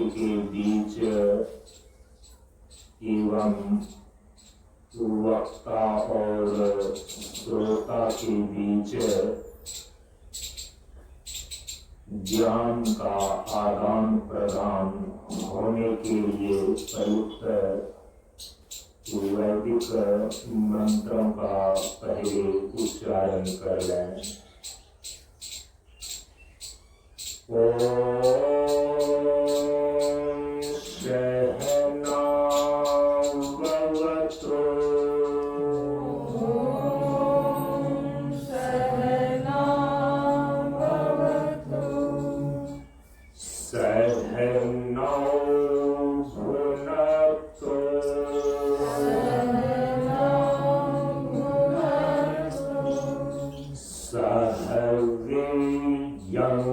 के बीच एवं वक्ता और श्रोता के बीच ज्ञान का आदान प्रदान होने के लिए प्रयुक्त वैदिक मंत्रों का पहले उच्चारण कर लें। ओम सहना भवतु सहनौ भुनक्तु सह वीर्यं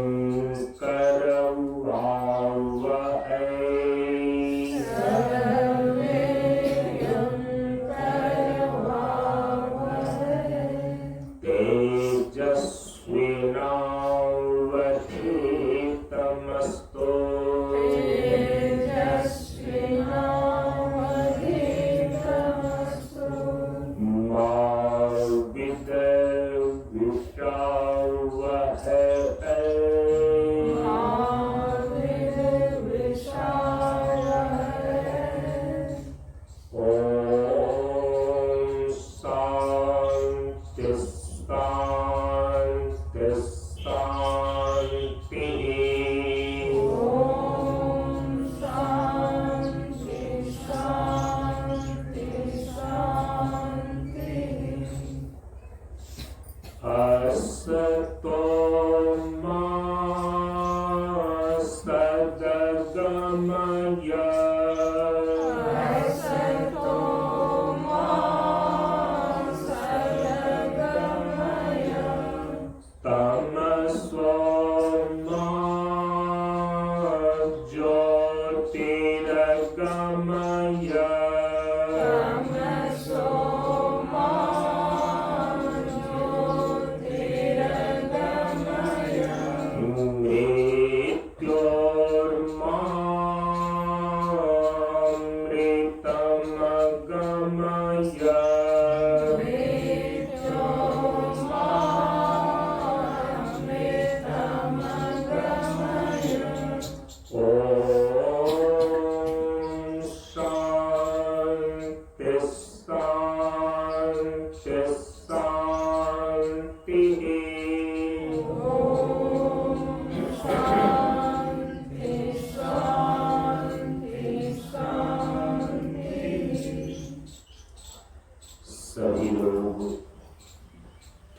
सभी लोग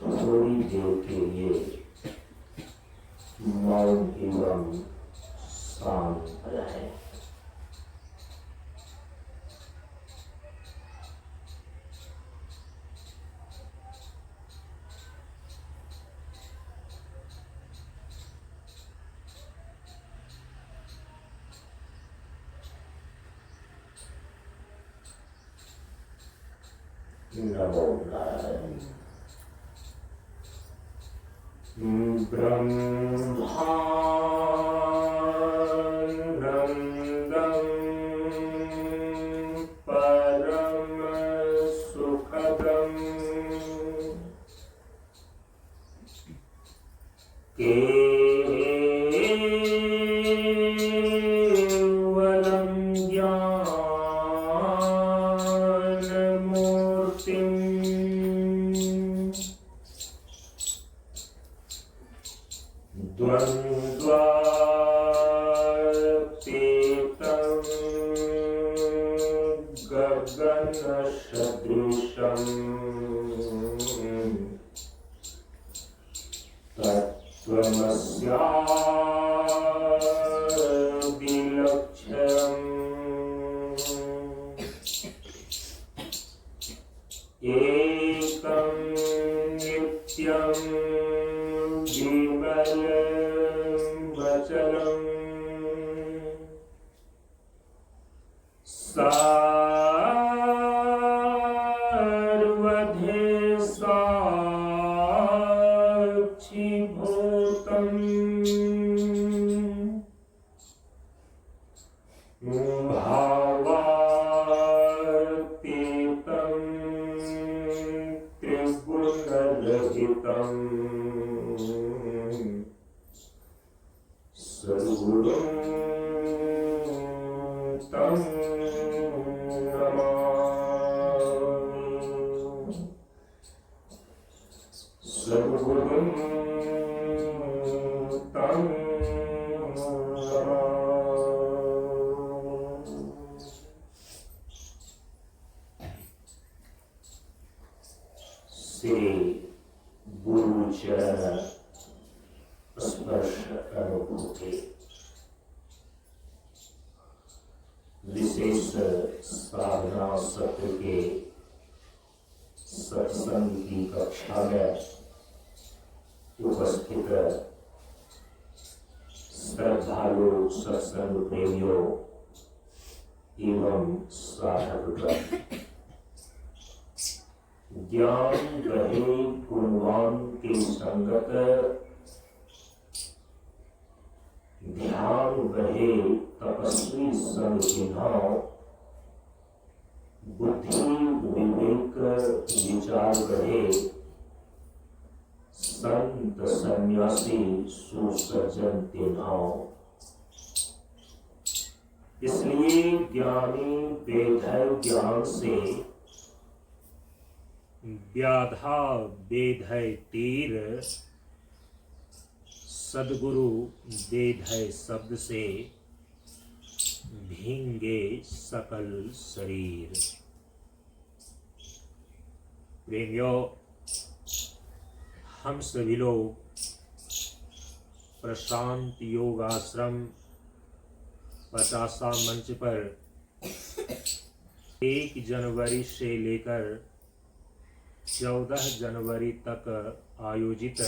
थोड़ी देर के लिए मौन एवं शांत रहे। नमो नारायण। ब्रह्मानन्दं परम सुखदं केवलं द्वन्द्वातीतं गगनसदृशं तत्त्वमस्यादिलक्ष्यम् एकं नित्यं विमलं सर्वधि साक्षीभूतम् भावातीतं त्रिगुणरहितं सद्गुरुं तं नमामि। सद्गुरुं तं श्री गुरु चरण स्पर्श अनुभूति विशेष साधना सत्र के सत्संग की कक्षा में उपस्थित श्रद्धालु सत्संग प्रेमियों एवं साधकगण, ज्ञान रहे गुणवान की संगत, ध्यान रहे तपस्वी संग चिन्हाओ, बुद्धि विवेक विचार रहे संत सन्यासी सुसज्जन तिन्हाओ। इसलिए ज्ञानी बेधय ज्ञान से, व्याधा बेधय तीर, सद्गुरु बेधय शब्द से भींगे सकल शरीर। प्रेमियों, हम सभी लोग प्रशांत योग आश्रम 50वां मंच पर 1 जनवरी से लेकर 14 जनवरी तक आयोजित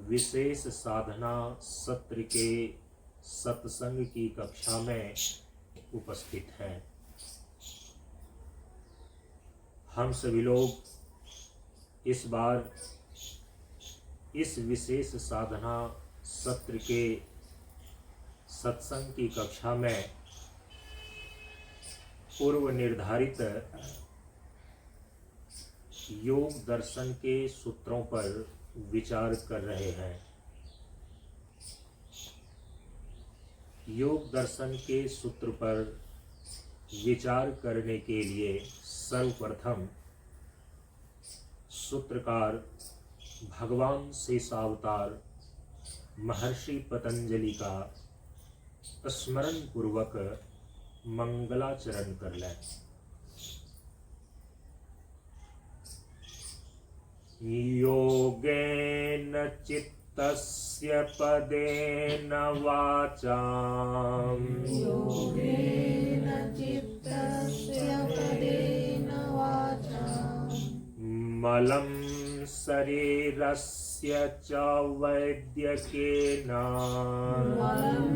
विशेष साधना सत्र के सत्संग की कक्षा में उपस्थित हैं। हम सभी लोग इस बार इस विशेष साधना सत्र के सत्संग की कक्षा में पूर्व निर्धारित योग दर्शन के सूत्रों पर विचार कर रहे हैं। योग दर्शन के सूत्र पर विचार करने के लिए सर्वप्रथम सूत्रकार भगवान शेषावतार महर्षि पतंजलि का स्मरण पूर्वक मंगलाचरण कर लें। योगेन चित्तस्य पदेन वाचां, योगेन चित्तस्य पदेन वाचां, मलं शरीरस्य च वैद्यकेन, मलं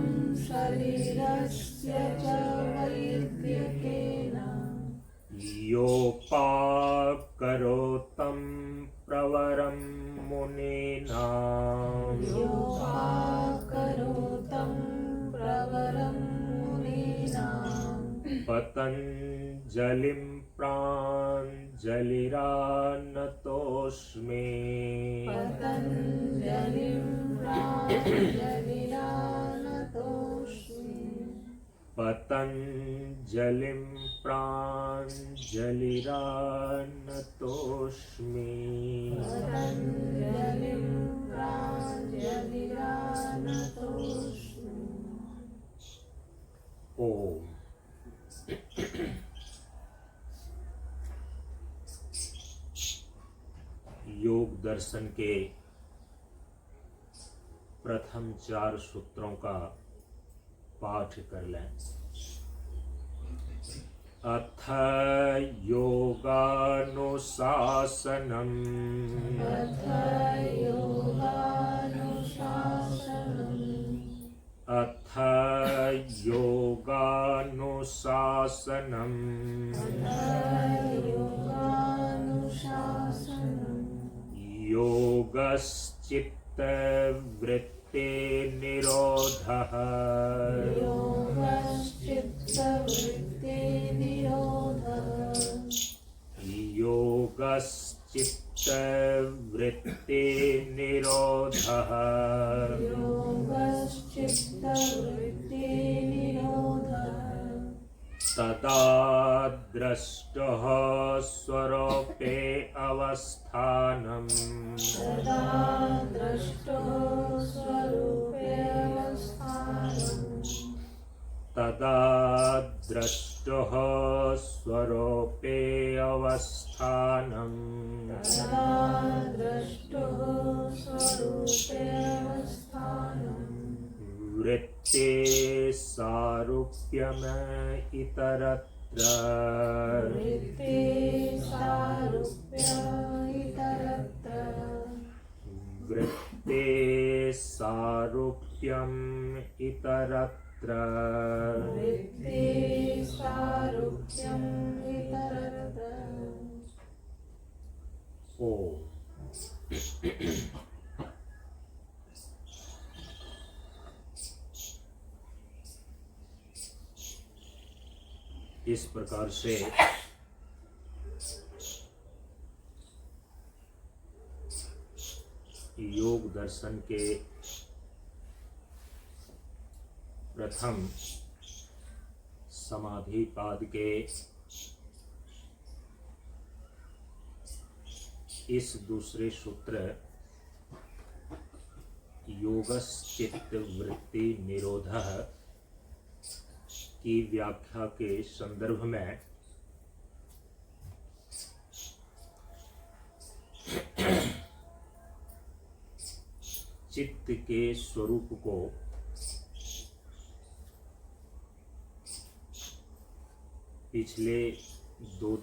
शरीरस्य च वैद्यकेन, योपाकरोतं प्रवरं मुनिना, योपाकरोतं प्रवरं मुनिना, पतञ्जलिं प्राञ्जलिरानतोऽस्मि, पतञ्जलिं प्राञ्जलिरानतोऽस्मि, पतञ्जलिं प्राञ्जलिरानतोऽस्मि। पतञ्जलिं प्राञ्जलिरानतोऽस्मि। ओम। योग दर्शन के प्रथम 4 सूत्रों का पाठ कर लें। अथ योगानुशासनम्, अथ योगानुशासनम्, अथ योगानुशासनम्, योगानुशासनम्, योगश्चित्तवृत्ति निरोधः योगश्चित्तवृत्तिनिरोधः योगश्चित्तवृत्तिनिरोधः योगश्चित्तवृत्तिनिरोधः तदा द्रष्टः स्वरूपे अवस्थानम् तदा द्रष्टो स्वरूपेऽवस्थानम् तदा द्रष्टः स्वरूपे अवस्थानम् तदा द्रष्टो स्वरूपेऽवस्थानम् वृत्ते सारूप्यम इतरत्र वृत्ते सारूप्य इतरत्र वृत्ते सारूप्यम इतरत्र वृत्ते सारूप्यम् इतरत्र ओ इस प्रकार से योग दर्शन के प्रथम समाधि पाद के इस दूसरे सूत्र योगश्चित्त वृत्ति निरोधः की व्याख्या के संदर्भ में चित्त के स्वरूप को पिछले दो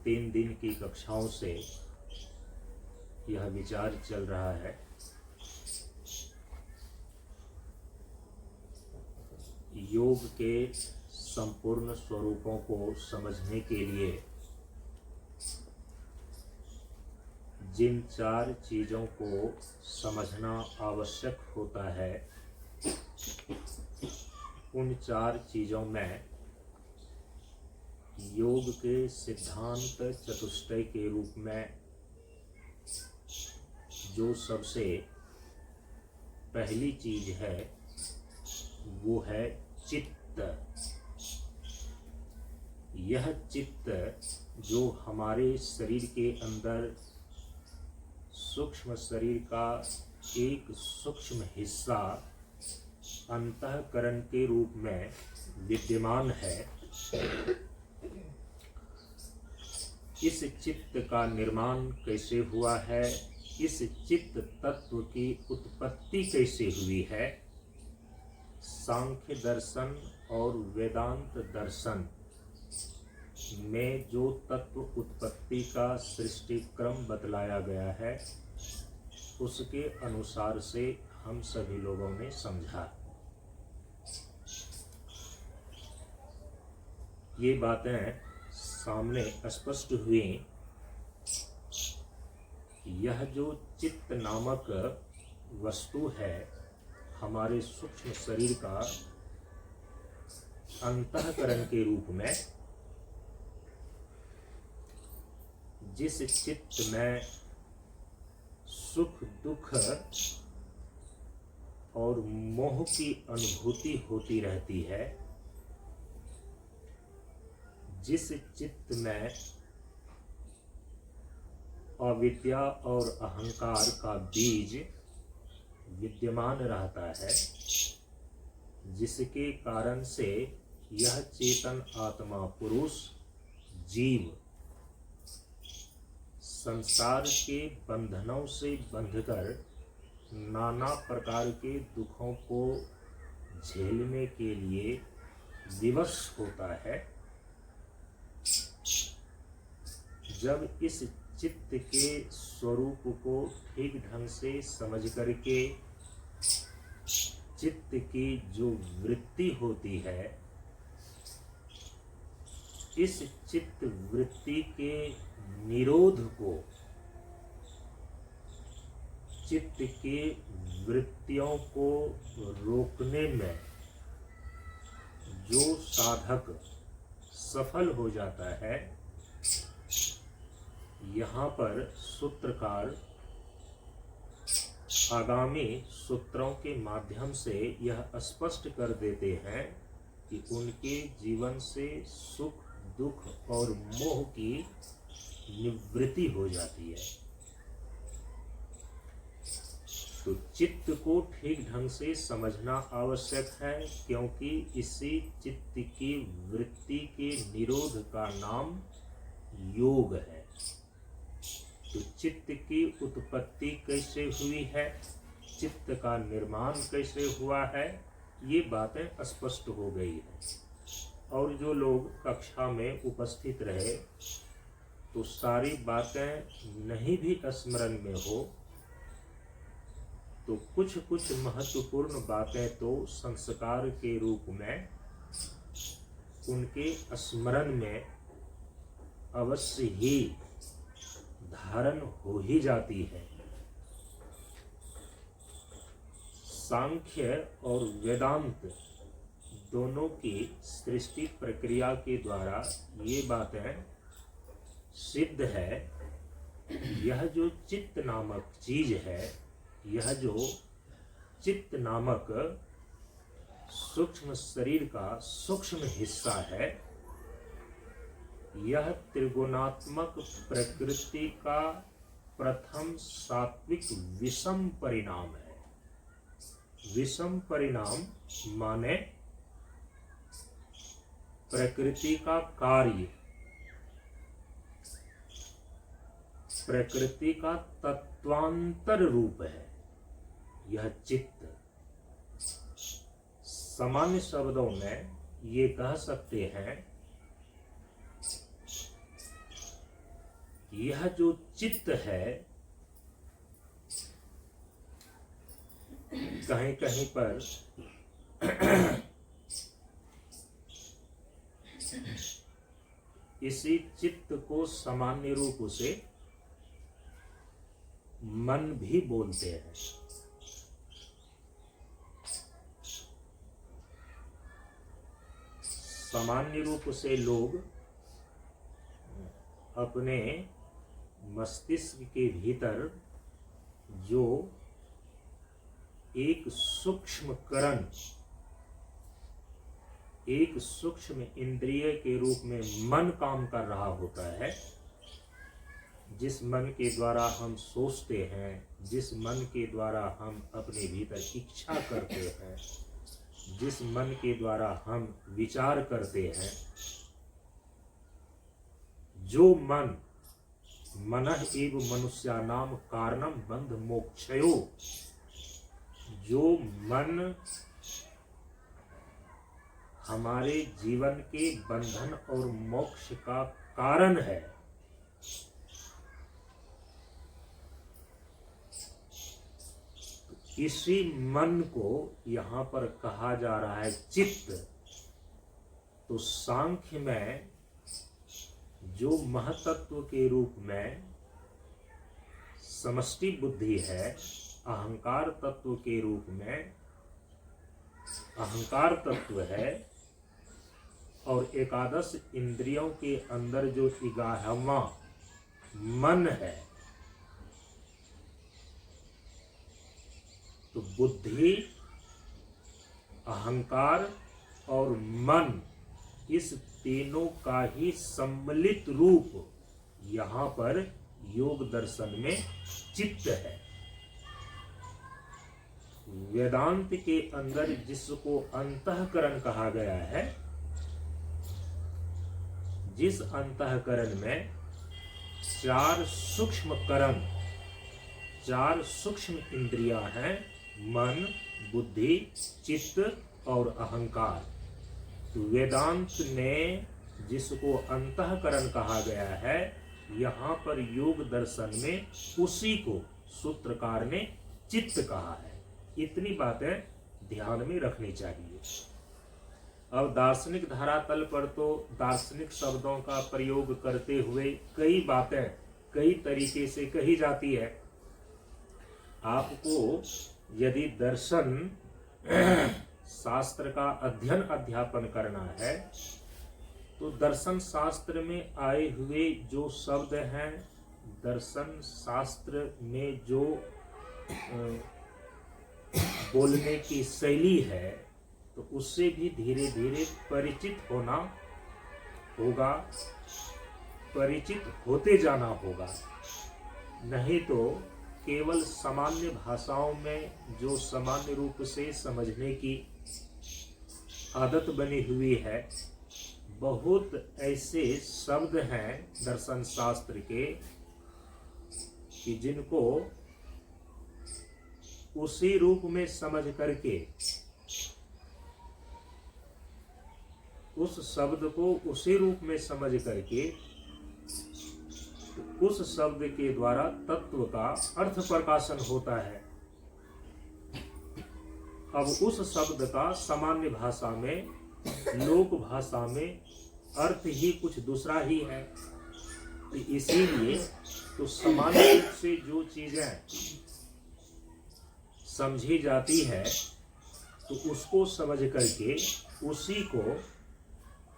तीन दिन की कक्षाओं से यह विचार चल रहा है। योग के संपूर्ण स्वरूपों को समझने के लिए जिन चार चीजों को समझना आवश्यक होता है, उन चार चीजों में योग के सिद्धांत चतुष्टय के रूप में जो सबसे पहली चीज है वो है चित्त। यह चित्त जो हमारे शरीर के अंदर सूक्ष्म शरीर का एक सूक्ष्म हिस्सा अंतःकरण के रूप में विद्यमान है, इस चित्त का निर्माण कैसे हुआ है, इस चित्त तत्व की उत्पत्ति कैसे हुई है, सांख्य दर्शन और वेदांत दर्शन में जो तत्व उत्पत्ति का सृष्टि क्रम बतलाया गया है, उसके अनुसार से हम सभी लोगों ने समझा। ये बातें सामने स्पष्ट हुई। यह जो चित्त नामक वस्तु है, हमारे सूक्ष्म शरीर का अंतःकरण के रूप में, जिस चित्त में सुख दुख और मोह की अनुभूति होती रहती है, जिस चित्त में अविद्या और अहंकार का बीज विद्यमान रहता है, जिसके कारण से यह चेतन आत्मा पुरुष जीव संसार के बंधनों से बंधकर नाना प्रकार के दुखों को झेलने के लिए विवश होता है। जब इस चित्त के स्वरूप को ठीक ढंग से समझ करके चित्त की जो वृत्ति होती है, इस चित्त वृत्ति के निरोध को चित्त के वृत्तियों को रोकने में जो साधक सफल हो जाता है, यहाँ पर सूत्रकार आगामी सूत्रों के माध्यम से यह स्पष्ट कर देते हैं कि उनके जीवन से सुख, दुख और मोह की निवृत्ति हो जाती है। तो चित्त को ठीक ढंग से समझना आवश्यक है, क्योंकि इसी चित्त की वृत्ति के निरोध का नाम योग है। तो चित्त की उत्पत्ति कैसे हुई है, चित्त का निर्माण कैसे हुआ है, ये बातें स्पष्ट हो गई है। और जो लोग कक्षा में उपस्थित रहे तो सारी बातें नहीं भी स्मरण में हो तो कुछ कुछ महत्वपूर्ण बातें तो संस्कार के रूप में उनके स्मरण में अवश्य ही धारण हो ही जाती है। सांख्य और वेदांत दोनों की सृष्टि प्रक्रिया के द्वारा ये बातें सिद्ध है। यह जो चित्त नामक चीज है, यह जो चित्त नामक सूक्ष्म शरीर का सूक्ष्म हिस्सा है, यह त्रिगुणात्मक प्रकृति का प्रथम सात्विक विषम परिणाम है। विषम परिणाम माने प्रकृति का कार्य, प्रकृति का तत्वांतर रूप है यह चित्त। सामान्य शब्दों में ये कह सकते हैं कि यह जो चित्त है, कहीं कहीं पर इसी चित्त को सामान्य रूप से मन भी बोलते हैं। सामान्य रूप से लोग अपने मस्तिष्क के भीतर जो एक सूक्ष्म करण, एक सूक्ष्म इंद्रिय के रूप में मन काम कर रहा होता है, जिस मन के द्वारा हम सोचते हैं, जिस मन के द्वारा हम अपने भीतर इच्छा करते हैं, जिस मन के द्वारा हम विचार करते हैं, जो मन मनः एव मनुष्यानाम कारणम बंध मोक्षयो, जो मन हमारे जीवन के बंधन और मोक्ष का कारण है, इसी मन को यहाँ पर कहा जा रहा है चित्त। तो सांख्य में जो महतत्व के रूप में समष्टि बुद्धि है, अहंकार तत्व के रूप में अहंकार तत्व है, और एकादश इंद्रियों के अंदर जो 11वां मन है, तो बुद्धि, अहंकार और मन, इस तीनों का ही सम्मिलित रूप यहाँ पर योग दर्शन में चित्त है। वेदांत के अंदर जिसको अंतःकरण कहा गया है, जिस अंतःकरण में 4 सूक्ष्म करण, 4 सूक्ष्म इंद्रियां हैं, मन, बुद्धि, चित्त और अहंकार। तो वेदांत ने जिसको अंतःकरण कहा गया है, यहाँ पर योग दर्शन में उसी को सूत्रकार ने चित्त कहा है। इतनी बातें ध्यान में रखनी चाहिए। अब दार्शनिक धरातल पर तो दार्शनिक शब्दों का प्रयोग करते हुए कई बातें कई तरीके से कही जाती है। आपको यदि दर्शन शास्त्र का अध्ययन अध्यापन करना है तो दर्शन शास्त्र में आए हुए जो शब्द हैं, दर्शन शास्त्र में जो बोलने की शैली है, तो उससे भी धीरे धीरे परिचित होना होगा, परिचित होते जाना होगा। नहीं तो केवल सामान्य भाषाओं में जो सामान्य रूप से समझने की आदत बनी हुई है, बहुत ऐसे शब्द हैं दर्शन शास्त्र के कि जिनको उसी रूप में समझ करके, उस शब्द को उसी रूप में समझ करके उस शब्द के द्वारा तत्व का अर्थ प्रकाशन होता है। अब उस शब्द का सामान्य भाषा में, लोक भाषा में अर्थ ही कुछ दूसरा ही है। इसीलिए तो सामान्य रूप से जो चीजें समझी जाती है तो उसको समझ करके उसी को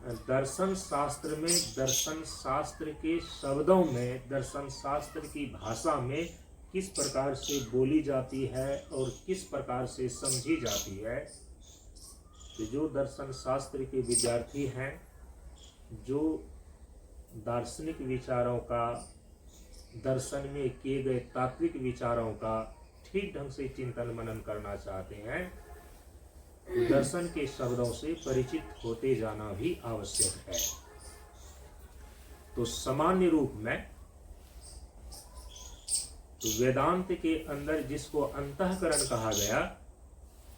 दर्शन शास्त्र में, दर्शन शास्त्र के शब्दों में, दर्शन शास्त्र की भाषा में किस प्रकार से बोली जाती है और किस प्रकार से समझी जाती है। तो जो दर्शन शास्त्र के विद्यार्थी हैं, जो दार्शनिक विचारों का, दर्शन में किए गए तात्विक विचारों का ठीक ढंग से चिंतन मनन करना चाहते हैं, दर्शन के शब्दों से परिचित होते जाना भी आवश्यक है। तो सामान्य रूप में तो वेदांत के अंदर जिसको अंतःकरण कहा गया,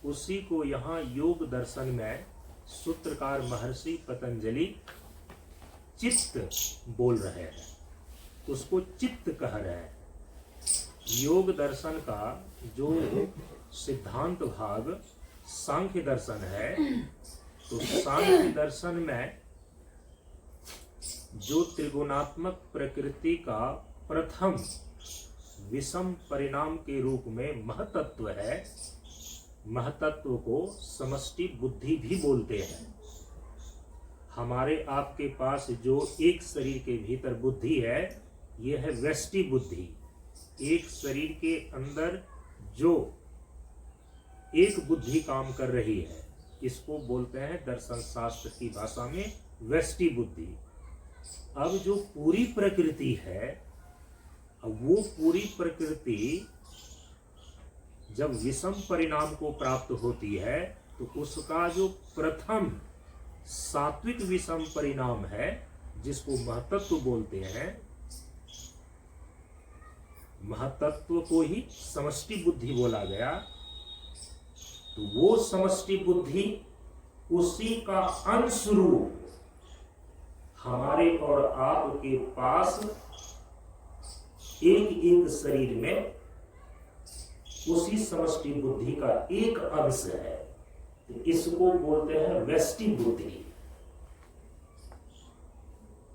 उसी को यहाँ योग दर्शन में सूत्रकार महर्षि पतंजलि चित्त बोल रहे हैं, उसको चित्त कह रहे हैं। योग दर्शन का जो सिद्धांत भाग सांख्य दर्शन है, तो सांख्य दर्शन में जो त्रिगुणात्मक प्रकृति का प्रथम विषम परिणाम के रूप में महतत्व है, महतत्व को समष्टि बुद्धि भी बोलते हैं। हमारे आपके पास जो एक शरीर के भीतर बुद्धि है, यह है व्यष्टि बुद्धि। एक शरीर के अंदर जो एक बुद्धि काम कर रही है, इसको बोलते हैं दर्शन शास्त्र की भाषा में व्यष्टि बुद्धि। अब जो पूरी प्रकृति है, अब वो पूरी प्रकृति जब विषम परिणाम को प्राप्त होती है, तो उसका जो प्रथम सात्विक विषम परिणाम है, जिसको महतत्व बोलते हैं, महतत्व को ही समष्टि बुद्धि बोला गया। तो वो समष्टि बुद्धि उसी का अंश रूप हमारे और आपके पास एक एक शरीर में उसी समष्टि बुद्धि का एक अंश है। तो इसको बोलते हैं व्यष्टि बुद्धि।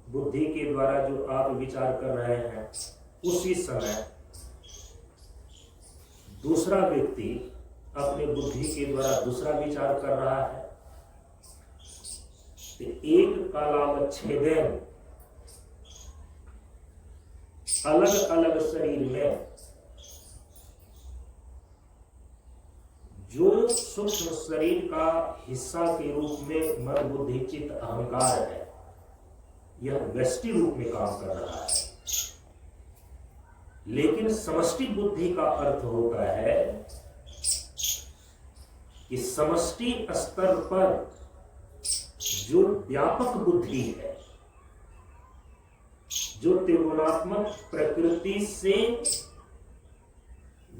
बुद्धि के द्वारा जो आप विचार कर रहे हैं, उसी समय दूसरा व्यक्ति अपने बुद्धि के द्वारा दूसरा विचार कर रहा है। तो एक कालावच्छेदेन अलग अलग शरीर में जो सूक्ष्म शरीर का हिस्सा के रूप में मन बुद्धि चित्त अहंकार है, यह व्यष्टि रूप में काम कर रहा है। लेकिन समष्टि बुद्धि का अर्थ होता है कि समष्टि स्तर पर जो व्यापक बुद्धि है, जो त्रिगुणात्मक प्रकृति से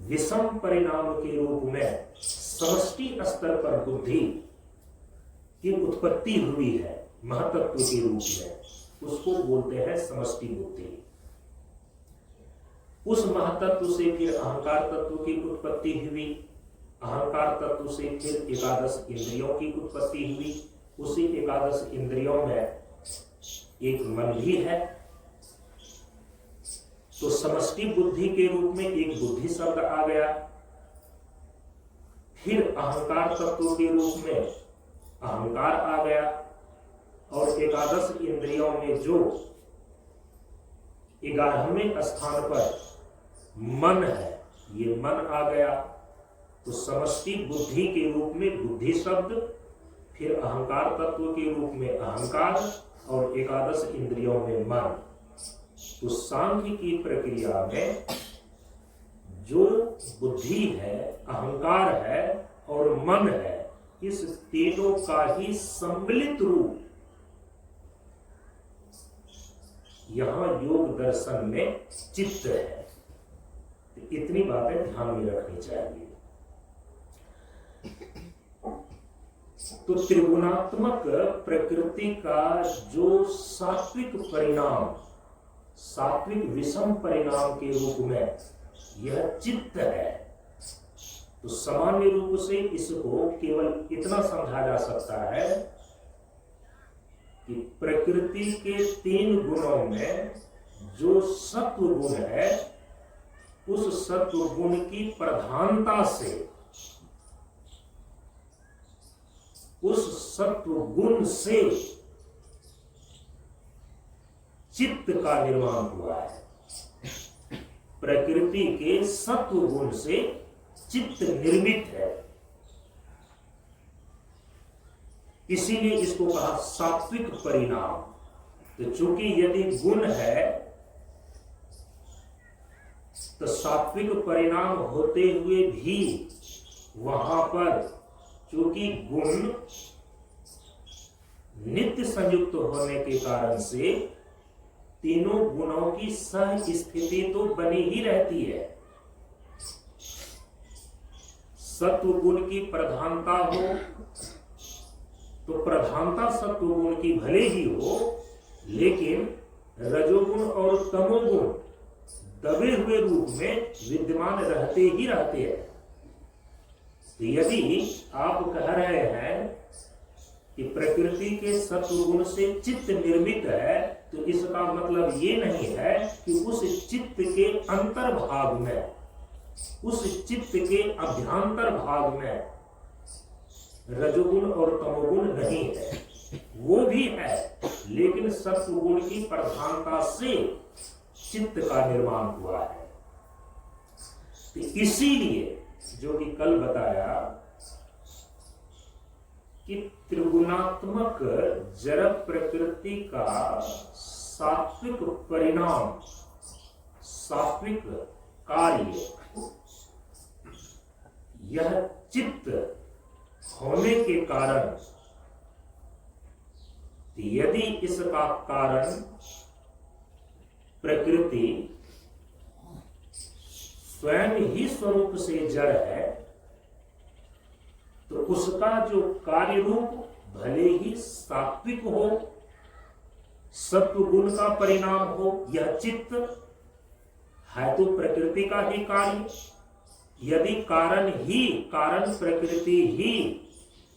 विषम परिणाम के रूप में समष्टि स्तर पर बुद्धि की उत्पत्ति हुई है महतत्व के रूप में, उसको बोलते हैं समष्टि बुद्धि। उस महतत्व से फिर अहंकार तत्व की उत्पत्ति हुई, अहंकार तत्व से फिर एकादश इंद्रियों की उत्पत्ति हुई। उसी एकादश इंद्रियों में एक मन भी है, तो समष्टि बुद्धि के रूप में एक बुद्धि शब्द आ गया। फिर अहंकार तत्व के रूप में अहंकार आ गया, और एकादश इंद्रियों में जो 11वें स्थान पर मन है, ये मन आ गया। तो समष्टि बुद्धि के रूप में बुद्धि शब्द, फिर अहंकार तत्व के रूप में अहंकार, और एकादश इंद्रियों में मन। तो सांख्य की प्रक्रिया में जो बुद्धि है, अहंकार है और मन है, इस तीनों का ही सम्मिलित रूप यहां योग दर्शन में चित्त है। तो इतनी बातें ध्यान में रखनी चाहिए। तो त्रिगुणात्मक प्रकृति का जो सात्विक परिणाम, सात्विक विषम परिणाम के रूप में यह चित्त है, तो सामान्य रूप से इसको केवल इतना समझा जा सकता है कि प्रकृति के 3 गुणों में जो सत्व गुण है, उस सत्व गुण की प्रधानता से, उस सत्व गुण से चित्त का निर्माण हुआ है। प्रकृति के सत्व गुण से चित्त निर्मित है, इसीलिए इसको कहा सात्विक परिणाम। तो चूंकि यदि गुण है तो सात्विक परिणाम होते हुए भी वहां पर चूंकि गुण नित्य संयुक्त होने के कारण से तीनों गुणों की सह स्थिति तो बनी ही रहती है। सत्व गुण की प्रधानता हो तो प्रधानता सत्व गुण की भले ही हो, लेकिन रजोगुण और तमोगुण दबे हुए रूप में विद्यमान रहते ही रहते हैं। तो यदि आप कह रहे हैं कि प्रकृति के सत्व गुण से चित्त निर्मित है, तो इसका मतलब ये नहीं है कि उस चित्त के अंतर्भाग में, उस चित्त के अभ्यंतर भाग में रजोगुण और तमोगुण नहीं है। वो भी है, लेकिन सत्व गुण की प्रधानता से चित्त का निर्माण हुआ है। तो इसीलिए जो कि कल बताया कि त्रिगुणात्मक जड़ प्रकृति का सात्विक परिणाम, सात्विक कार्य, यह चित्त होने के कारण, यदि इसका कारण प्रकृति स्वयं ही स्वरूप से जड़ है, तो उसका जो कार्य रूप भले ही सात्विक हो, सत्व गुण का परिणाम हो, यह चित्त है तो प्रकृति का ही कार्य। यदि कारण प्रकृति ही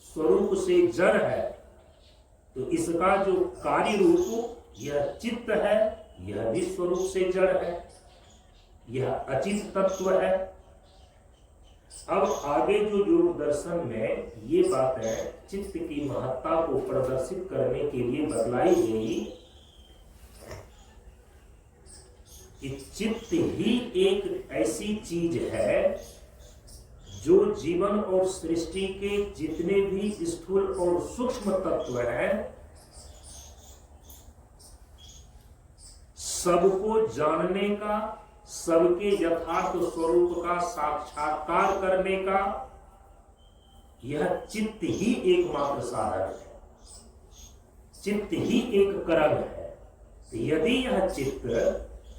स्वरूप से जड़ है, तो इसका जो कार्य रूप यह चित्त है, यह भी स्वरूप से जड़ है, यह अचित तत्व है। अब आगे जो योग दर्शन में ये बातें चित्त की महत्ता को प्रदर्शित करने के लिए बतलाई गई कि चित्त ही एक ऐसी चीज है जो जीवन और सृष्टि के जितने भी स्थूल और सूक्ष्म तत्व हैं, सबको जानने का, सबके यथार्थ स्वरूप का साक्षात्कार करने का यह चित्त ही एकमात्र साधन है, चित्त ही एक कर्म है। तो यदि यह चित्त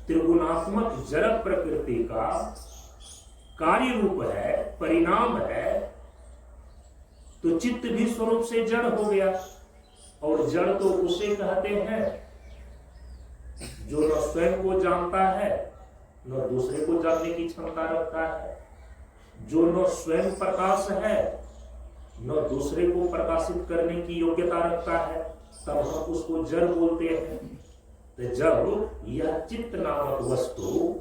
त्रिगुणात्मक जड़ प्रकृति का कार्य रूप है, परिणाम है, तो चित्त भी स्वरूप से जड़ हो गया। और जड़ तो उसे कहते हैं जो न स्वयं को जानता है, न दूसरे को जानने की क्षमता रखता है, जो न स्वयं प्रकाश है, न दूसरे को प्रकाशित करने की योग्यता रखता है, तब हम उसको जड़ बोलते हैं। तो जब यह चित्त नामक वस्तु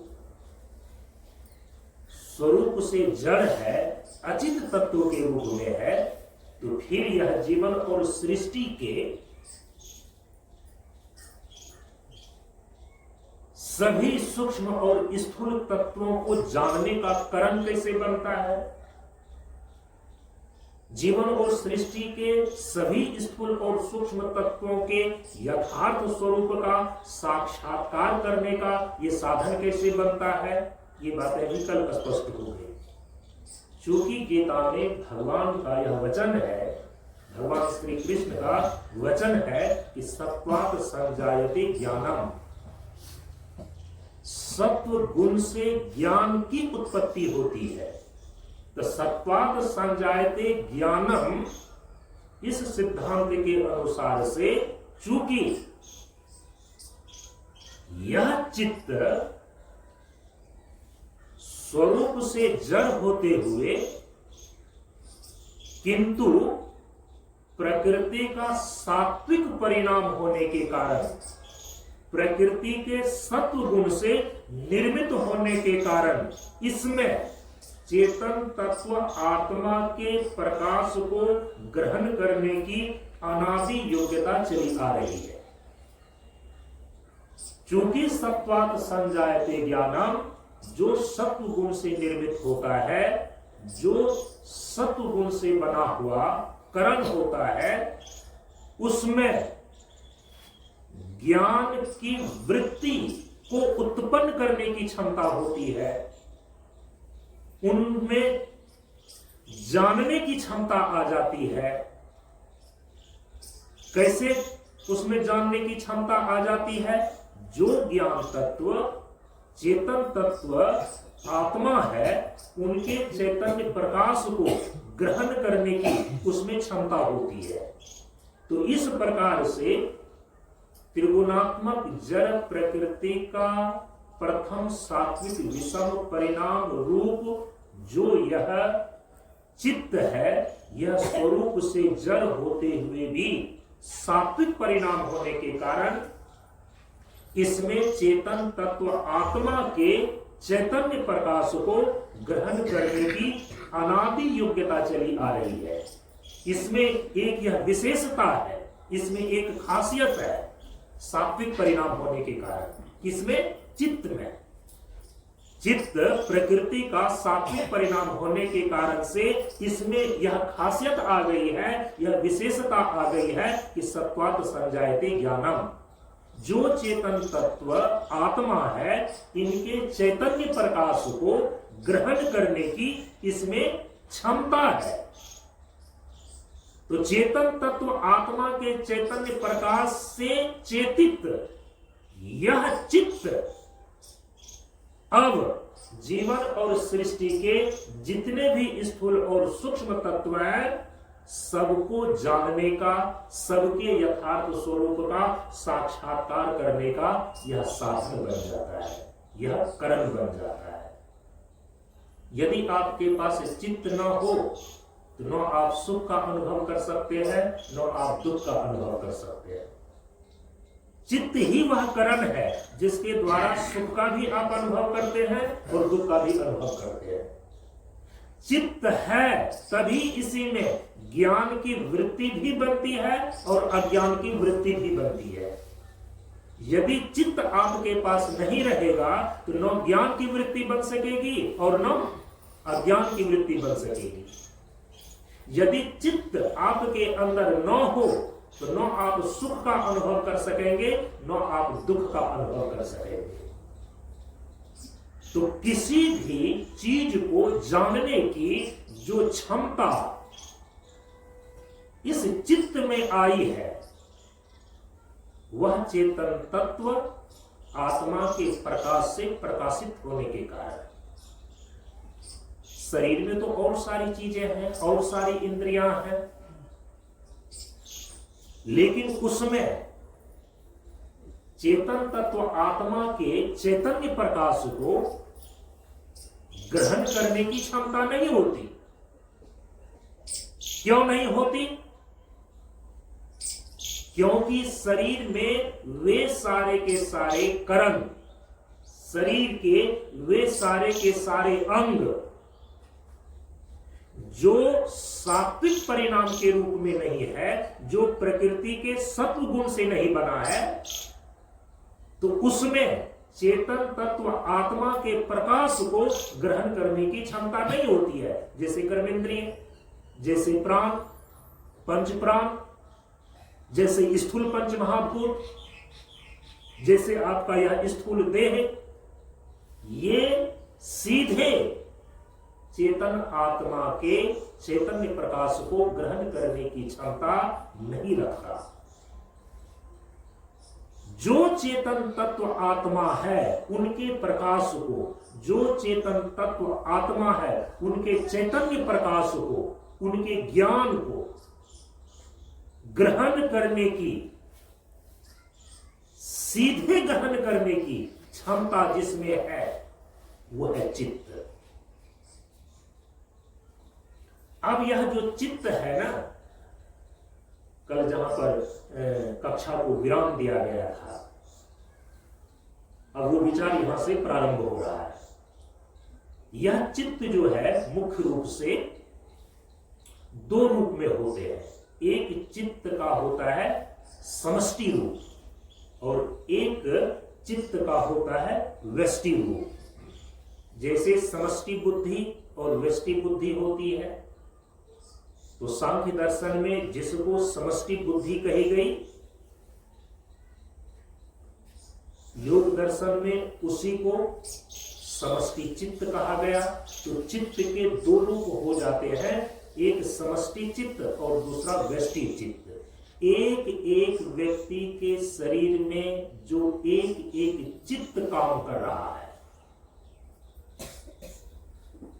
स्वरूप से जड़ है, अचित तत्व के रूप में है, तो फिर यह जीवन और सृष्टि के सभी सूक्ष्म और स्थूल तत्वों को जानने का कारण कैसे बनता है? जीवन और सृष्टि के सभी स्थूल और सूक्ष्म तत्वों के यथार्थ स्वरूप का साक्षात्कार करने का ये साधन कैसे बनता है? ये बातें भी कल स्पष्ट हो गई। चूंकि गीता में भगवान का यह वचन है, भगवान श्री कृष्ण का वचन है कि सत्वात् संजायते ज्ञानम, सत्व गुण से ज्ञान की उत्पत्ति होती है। तो सत्वात् संजायते ज्ञानम, इस सिद्धांत के अनुसार से चूंकि यह चित्त स्वरूप से जड़ होते हुए किंतु प्रकृति का सात्विक परिणाम होने के कारण, प्रकृति के सत्व गुण से निर्मित होने के कारण इसमें चेतन तत्व आत्मा के प्रकाश को ग्रहण करने की अनादि योग्यता चली आ रही है। चूंकि सत्वात् संजायते ज्ञानम, जो सत्व गुण से निर्मित होता है, जो सत्व गुण से बना हुआ करण होता है, उसमें ज्ञान की वृत्ति को उत्पन्न करने की क्षमता होती है, उनमें जानने की क्षमता आ जाती है। कैसे उसमें जानने की क्षमता आ जाती है? जो ज्ञान तत्व चेतन तत्व आत्मा है, उनके चैतन्य प्रकाश को ग्रहण करने की उसमें क्षमता होती है। तो इस प्रकार से त्रिगुणात्मक जड़ प्रकृति का प्रथम सात्विक विषम परिणाम रूप जो यह चित्त है, यह स्वरूप से जड़ होते हुए भी सात्विक परिणाम होने के कारण इसमें चेतन तत्व आत्मा के चैतन्य प्रकाश को ग्रहण करने की अनादि योग्यता चली आ रही है। इसमें एक यह विशेषता है, इसमें एक खासियत है सात्विक परिणाम होने के कारण। इसमें चित्त में, चित्त प्रकृति का सात्विक परिणाम होने के कारण से इसमें यह खासियत आ गई है, यह विशेषता आ गई है कि सत्वात् संजायते ज्ञानम, जो चेतन तत्व आत्मा है, इनके चैतन्य प्रकाश को ग्रहण करने की इसमें क्षमता है। तो चेतन तत्व आत्मा के चैतन्य प्रकाश से चेतित यह चित्त अब जीवन और सृष्टि के जितने भी स्थूल और सूक्ष्म तत्व हैं, सबको जानने का, सबके यथार्थ स्वरूप का साक्षात्कार करने का यह साधन बन जाता है, यह कारण बन जाता है। यदि आपके पास चित्त न हो तो न आप सुख का अनुभव कर सकते हैं, न आप दुख का अनुभव कर सकते हैं। चित्त ही वह कारण है जिसके द्वारा सुख का भी आप अनुभव करते हैं और दुख का भी अनुभव करते हैं। चित्त है तभी इसी में ज्ञान की वृत्ति भी बनती है और अज्ञान की वृत्ति भी बनती है। यदि चित्त आपके पास नहीं रहेगा तो न ज्ञान की वृत्ति बन सकेगी और न अज्ञान की वृत्ति बन सकेगी। यदि चित्त आपके अंदर न हो तो न आप सुख का अनुभव कर सकेंगे, न आप दुख का अनुभव कर सकेंगे। तो किसी भी चीज को जानने की जो क्षमता इस चित्त में आई है, वह चेतन तत्व आत्मा के प्रकाश से प्रकाशित होने के कारण। शरीर में तो और सारी चीजें हैं, और सारी इंद्रियां हैं, लेकिन उसमें चेतन तत्व आत्मा के चैतन्य प्रकाश को ग्रहण करने की क्षमता नहीं होती। क्यों नहीं होती? क्योंकि शरीर में वे सारे के सारे कर्म, शरीर के वे सारे के सारे अंग जो सात्विक परिणाम के रूप में नहीं है, जो प्रकृति के सत्व गुण से नहीं बना है, तो उसमें चेतन तत्व आत्मा के प्रकाश को ग्रहण करने की क्षमता नहीं होती है। जैसे कर्मेंद्रिय, जैसे प्राण, पंच प्राण, जैसे स्थूल पंच महाभूत, जैसे आपका यह स्थूल देह, ये सीधे चेतन आत्मा के चैतन्य प्रकाश को ग्रहण करने की क्षमता नहीं रखता। जो चेतन तत्व आत्मा है उनके प्रकाश को, जो चेतन तत्व आत्मा है उनके चैतन्य प्रकाश को, उनके ज्ञान को ग्रहण करने की, सीधे ग्रहण करने की क्षमता जिसमें है वो है चित्त। अब यह जो चित्त है ना, कल जहां पर कक्षा को विराम दिया गया था, अब वो विचार यहां से प्रारंभ हो रहा है। यह चित्त जो है मुख्य रूप से दो रूप में होते हैं। एक चित्त का होता है समष्टि रूप और एक चित्त का होता है व्यष्टि रूप। जैसे समष्टि बुद्धि और व्यष्टि बुद्धि होती है, तो सांख्य दर्शन में जिसको समष्टि बुद्धि कही गई, योग दर्शन में उसी को समष्टि चित्त कहा गया। तो चित्त के दो रूप हो जाते हैं, एक समष्टि चित्त और दूसरा व्यष्टि चित्त। एक एक व्यक्ति के शरीर में जो एक एक चित्त काम कर रहा है,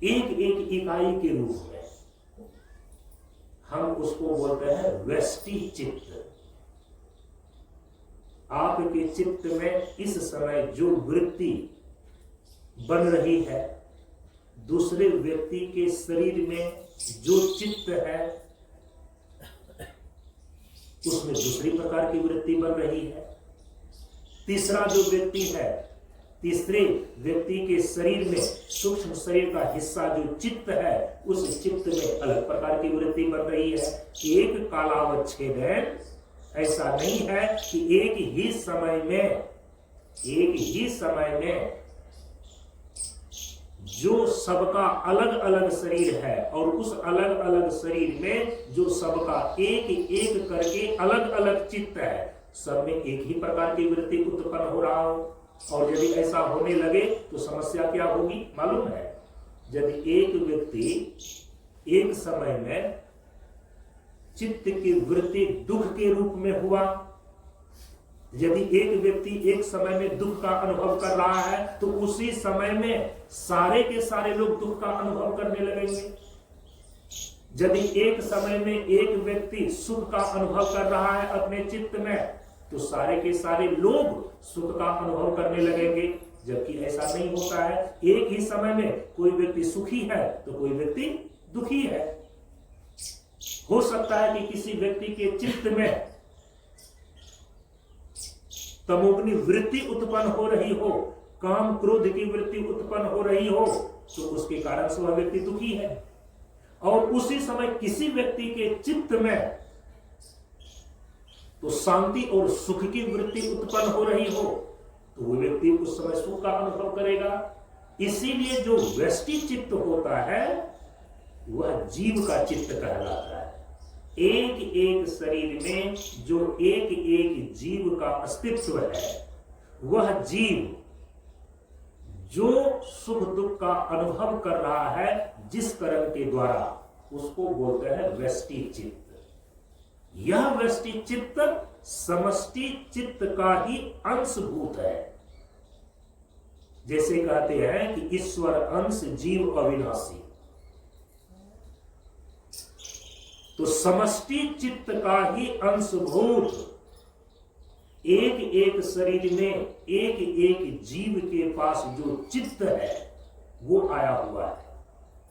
एक एक इकाई के रूप में, हम उसको बोलते हैं व्यष्टि चित्त। आपके चित्त में इस समय जो वृत्ति बन रही है, दूसरे व्यक्ति के शरीर में जो चित्त है उसमें दूसरी प्रकार की वृत्ति बन रही है। तीसरा जो व्यक्ति है, तीसरे व्यक्ति के शरीर में सूक्ष्म शरीर का हिस्सा जो चित्त है, उस चित्त में अलग प्रकार की वृत्ति बन रही है। एक कालावच्छेदन ऐसा नहीं है कि एक ही समय में जो सबका अलग अलग शरीर है और उस अलग अलग शरीर में जो सबका एक एक करके अलग अलग चित्त है, सब में एक ही प्रकार की वृत्ति उत्पन्न हो रहा हो। और यदि ऐसा होने लगे तो समस्या क्या होगी मालूम है? यदि एक व्यक्ति एक समय में चित्त की वृत्ति दुख के रूप में हुआ, यदि एक व्यक्ति एक समय में दुख का अनुभव कर रहा है तो उसी समय में सारे के सारे लोग दुख का अनुभव करने लगेंगे। यदि एक समय में एक व्यक्ति सुख का अनुभव कर रहा है अपने चित्त में, तो सारे के सारे लोग सुख का अनुभव करने लगेंगे। जबकि ऐसा नहीं होता है। एक ही समय में कोई व्यक्ति सुखी है तो कोई व्यक्ति दुखी है। हो सकता है कि किसी व्यक्ति के चित्त में तमोग्नि वृत्ति उत्पन्न हो रही हो, काम क्रोध की वृत्ति उत्पन्न हो रही हो, तो उसके कारण से वह व्यक्ति दुखी है। और उसी समय किसी व्यक्ति के चित्त में तो शांति और सुख की वृत्ति उत्पन्न हो रही हो, तो वो व्यक्ति उस समय सुख का अनुभव करेगा। इसीलिए जो व्यष्टि चित्त होता है वह जीव का चित्त कहलाता है। एक एक शरीर में जो एक एक जीव का अस्तित्व है, वह जीव जो सुख दुख का अनुभव कर रहा है जिस कर्म के द्वारा, उसको बोलते हैं व्यष्टि चित्त। यह व्यष्टि चित्त समष्टि चित्त का ही अंशभूत है। जैसे कहते हैं कि ईश्वर अंश जीव अविनाशी, तो समष्टि चित्त का ही अंशभूत एक एक शरीर में एक एक जीव के पास जो चित्त है वो आया हुआ है,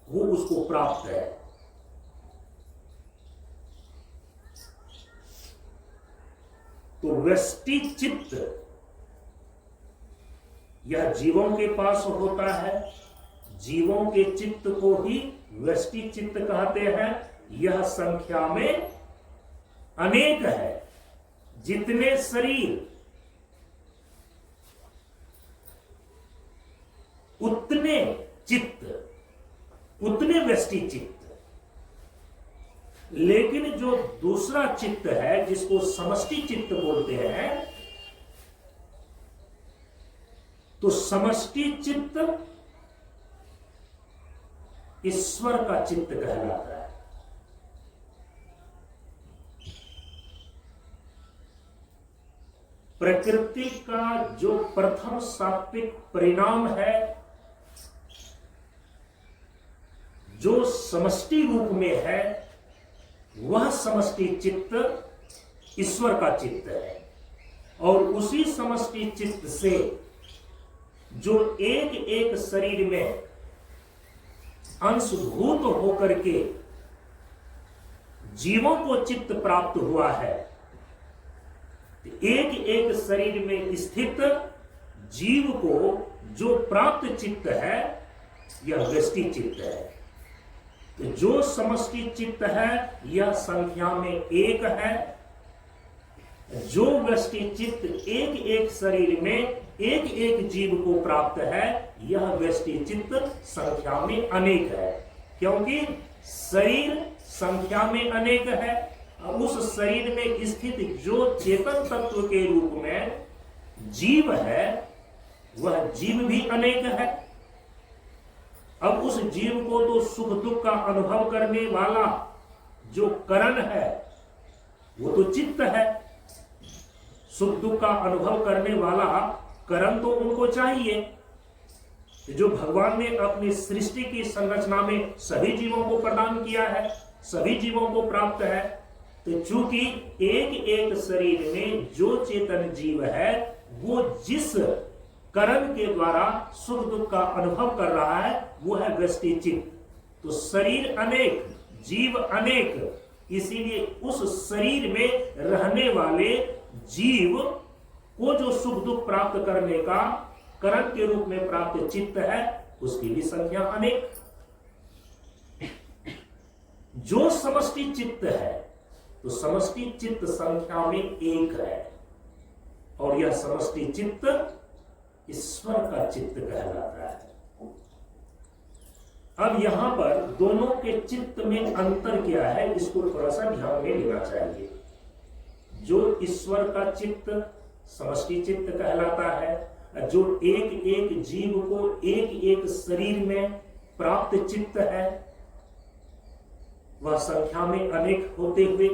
वो उसको प्राप्त है। व्यष्टि चित्त यह जीवों के पास होता है। जीवों के चित्त को ही व्यष्टि चित्त कहते हैं। यह संख्या में अनेक है। जितने शरीर उतने चित्त, उतने व्यष्टि चित्त। लेकिन जो दूसरा चित्त है जिसको समष्टि चित्त बोलते हैं, तो समष्टि चित्त ईश्वर का चित्त कहलाता है। प्रकृति का जो प्रथम सात्विक परिणाम है, जो समष्टि रूप में है, वह समष्टि चित्त ईश्वर का चित्त है। और उसी समष्टि चित्त से जो एक एक शरीर में अंशभूत होकर के जीवों को चित्त प्राप्त हुआ है, एक एक शरीर में स्थित जीव को जो प्राप्त चित्त है, यह व्यष्टि चित्त है। तो जो समष्टि चित्त है यह संख्या में एक है। जो व्यष्टि चित्त एक एक शरीर में एक एक जीव को प्राप्त है, यह व्यष्टि चित्त संख्या में अनेक है। क्योंकि शरीर संख्या में अनेक है। उस शरीर में स्थित जो चेतन तत्व के रूप में जीव है, वह जीव भी अनेक है। अब उस जीव को तो सुख दुख का अनुभव करने वाला जो करण है, वो तो चित्त है। सुख दुख का अनुभव करने वाला करण तो उनको चाहिए। जो भगवान ने अपनी सृष्टि की संरचना में सभी जीवों को प्रदान किया है, सभी जीवों को प्राप्त है। तो चूंकि एक एक शरीर में जो चेतन जीव है, वो जिस करण के द्वारा सुख दुख का अनुभव कर रहा है, वो है व्यष्टि चित्त। तो शरीर अनेक, जीव अनेक, इसीलिए उस शरीर में रहने वाले जीव को जो सुख दुख प्राप्त करने का करण के रूप में प्राप्त चित्त है, उसकी भी संख्या अनेक। जो समष्टि चित्त है, तो समष्टि चित्त संख्या में एक है। और यह समष्टि चित्त ईश्वर का चित्त कहलाता है। अब यहां पर दोनों के चित्त में अंतर क्या है, इसको थोड़ा सा ध्यान में लेना चाहिए। जो ईश्वर का चित्त समष्टि चित्त कहलाता है, जो एक एक जीव को एक एक शरीर में प्राप्त चित्त है, वह संख्या में अनेक होते हुए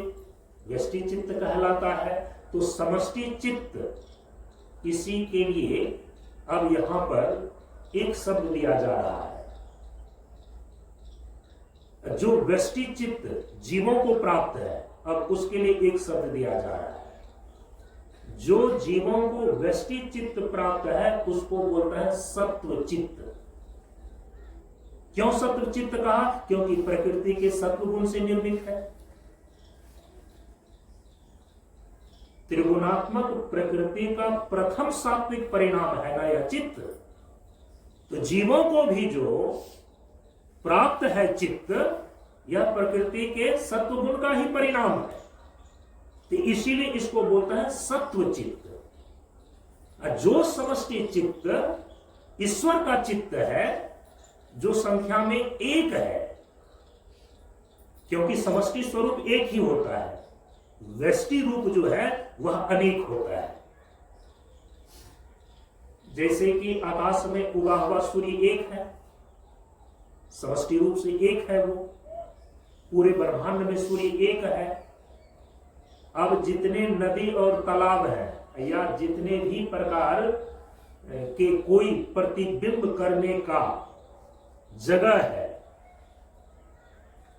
व्यष्टि चित्त कहलाता है। तो समष्टि चित्त, इसी के लिए अब यहां पर एक शब्द दिया जा रहा है। जो व्यष्टि चित्त जीवों को प्राप्त है, अब उसके लिए एक शब्द दिया जा रहा है। जो जीवों को व्यष्टि चित्त प्राप्त है, उसको बोलता है सत्व चित्त। क्यों सत्व चित्त कहा? क्योंकि प्रकृति के सत्व गुण से निर्मित है। त्रिगुणात्मक प्रकृति का प्रथम सात्विक परिणाम है ना यह चित्त। तो जीवों को भी जो प्राप्त है चित्त, यह प्रकृति के सत्व गुण का ही परिणाम है। तो इसीलिए इसको बोलता है सत्व चित्त। जो समष्टि चित्त ईश्वर का चित्त है, जो संख्या में एक है, क्योंकि समष्टि स्वरूप एक ही होता है, व्यष्टि रूप जो है वह अनेक होता है। जैसे कि आकाश में उगा हुआ सूर्य एक है, समष्टि रूप से एक है। वो पूरे ब्रह्मांड में सूर्य एक है। अब जितने नदी और तालाब है, या जितने भी प्रकार के कोई प्रतिबिंब करने का जगह है,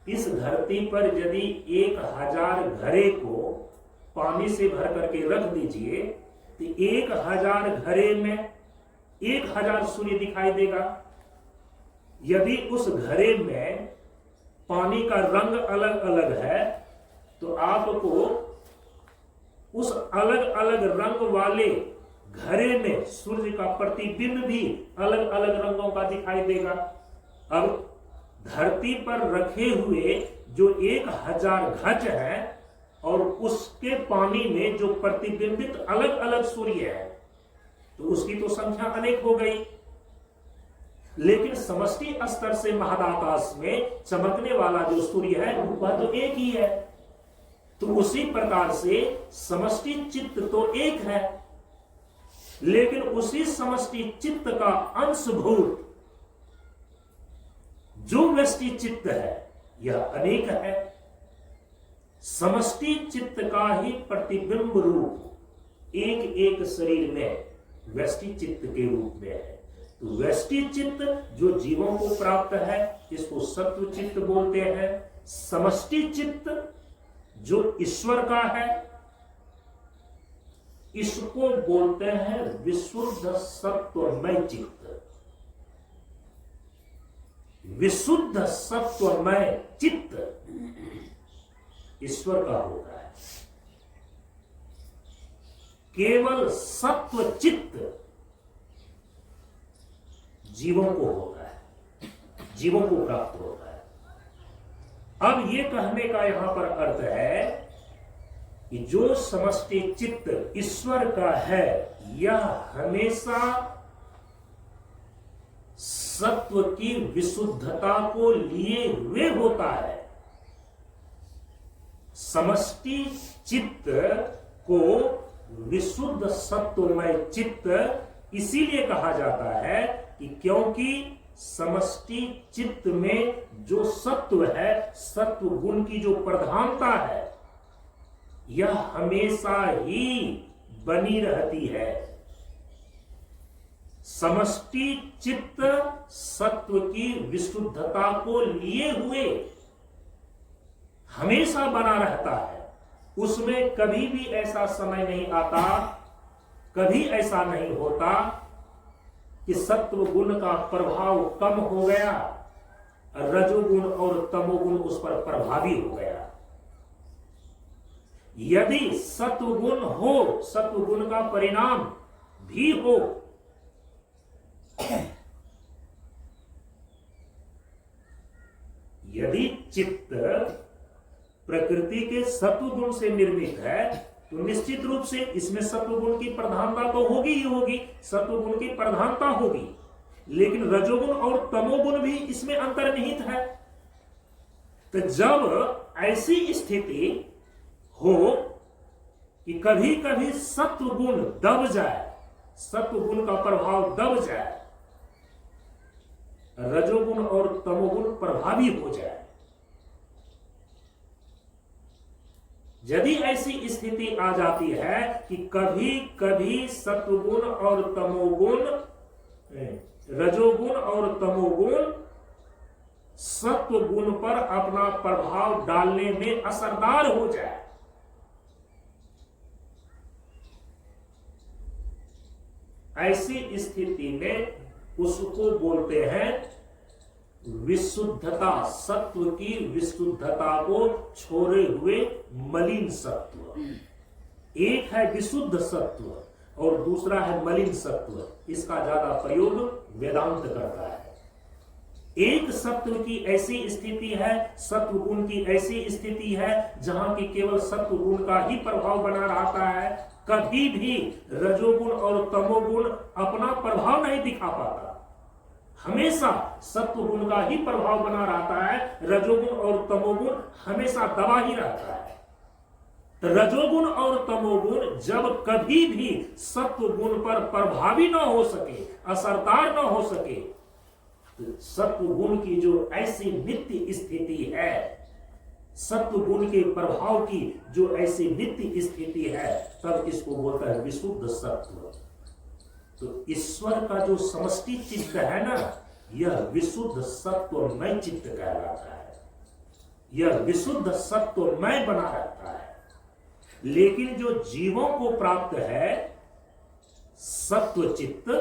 इस धरती पर यदि 1000 घड़े को पानी से भर करके रख दीजिए, तो 1000 घड़े में 1000 सूर्य दिखाई देगा। यदि उस घड़े में पानी का रंग अलग अलग है, तो आपको उस अलग अलग रंग वाले घड़े में सूर्य का प्रतिबिंब भी अलग अलग रंगों का दिखाई देगा। अब धरती पर रखे हुए जो 1000 घट है और उसके पानी में जो प्रतिबिंबित अलग अलग सूर्य है, तो उसकी तो संख्या अनेक हो गई। लेकिन समष्टि स्तर से महदाकाश में चमकने वाला जो सूर्य है वह तो एक ही है। तो उसी प्रकार से समष्टि चित्त तो एक है, लेकिन उसी समष्टि चित्त का अंशभूत जो व्यष्टि चित्त है यह अनेक है। समष्टि चित्त का ही प्रतिबिंब रूप एक एक शरीर में व्यष्टि चित्त के रूप में है। तो व्यष्टि चित्त जो जीवों को प्राप्त है इसको सत्व चित्त बोलते हैं। समष्टि चित्त जो ईश्वर का है इसको बोलते हैं विशुद्ध सत्वमय चित्त। विशुद्ध सत्वमय चित्त ईश्वर का होता है। केवल सत्व चित्त जीवों को होता है, जीवों को प्राप्त होता है। अब ये कहने का यहां पर अर्थ है कि जो समष्टि चित्त ईश्वर का है यह हमेशा सत्व की विशुद्धता को लिए हुए होता है। समष्टि चित्त को विशुद्ध सत्वमय चित्त इसीलिए कहा जाता है कि क्योंकि समष्टि चित्त में जो सत्व है, सत्व गुण की जो प्रधानता है यह हमेशा ही बनी रहती है। समष्टि चित्त सत्व की विशुद्धता को लिए हुए हमेशा बना रहता है। उसमें कभी भी ऐसा समय नहीं आता, कभी ऐसा नहीं होता कि सत्व गुण का प्रभाव कम हो गया, रजोगुण और तमोगुण उस पर प्रभावी हो गया। यदि सत्वगुण हो, सत्वगुण का परिणाम भी हो, यदि चित्त प्रकृति के सत्वगुण से निर्मित है तो निश्चित रूप से इसमें सत्वगुण की प्रधानता तो होगी ही होगी, सत्वगुण की प्रधानता होगी, लेकिन रजोगुण और तमोगुण भी इसमें अंतर्निहित है। तो जब ऐसी स्थिति हो कि कभी कभी सत्वगुण दब जाए, सत्वगुण का प्रभाव दब जाए, रजोगुण और तमोगुण प्रभावी हो जाए, यदि ऐसी स्थिति आ जाती है कि कभी कभी सत्वगुण और तमोगुण, रजोगुण और तमोगुण सत्वगुण पर अपना प्रभाव डालने में असरदार हो जाए, ऐसी स्थिति में उसको बोलते हैं विशुद्धता, सत्व की विशुद्धता को छोड़े हुए मलिन सत्व। एक है विशुद्ध सत्व और दूसरा है मलिन सत्व। इसका ज्यादा प्रयोग वेदांत करता है। एक सत्व की ऐसी स्थिति है, सत्व गुण की ऐसी स्थिति है जहां की केवल सत्व गुण का ही प्रभाव बना रहता है, कभी भी रजोगुण और तमोगुण अपना प्रभाव नहीं दिखा पाता, हमेशा सत्व गुण का ही प्रभाव बना रहता है, रजोगुण और तमोगुण हमेशा दबा ही रहता है। तो रजोगुण और तमोगुण जब कभी भी सत्व गुण पर प्रभावी न हो सके, असरदार न हो सके, तो सत्व गुण की जो ऐसी नित्य स्थिति है, सत्व गुण के प्रभाव की जो ऐसी नित्य स्थिति है, तब इसको बोलता है विशुद्ध सत्व। तो ईश्वर का जो समष्टि चित्त है ना, यह विशुद्ध सत्वमय चित्त कहलाता है, यह विशुद्ध सत्वमय बना रहता है। लेकिन जो जीवों को प्राप्त है सत्व चित्त,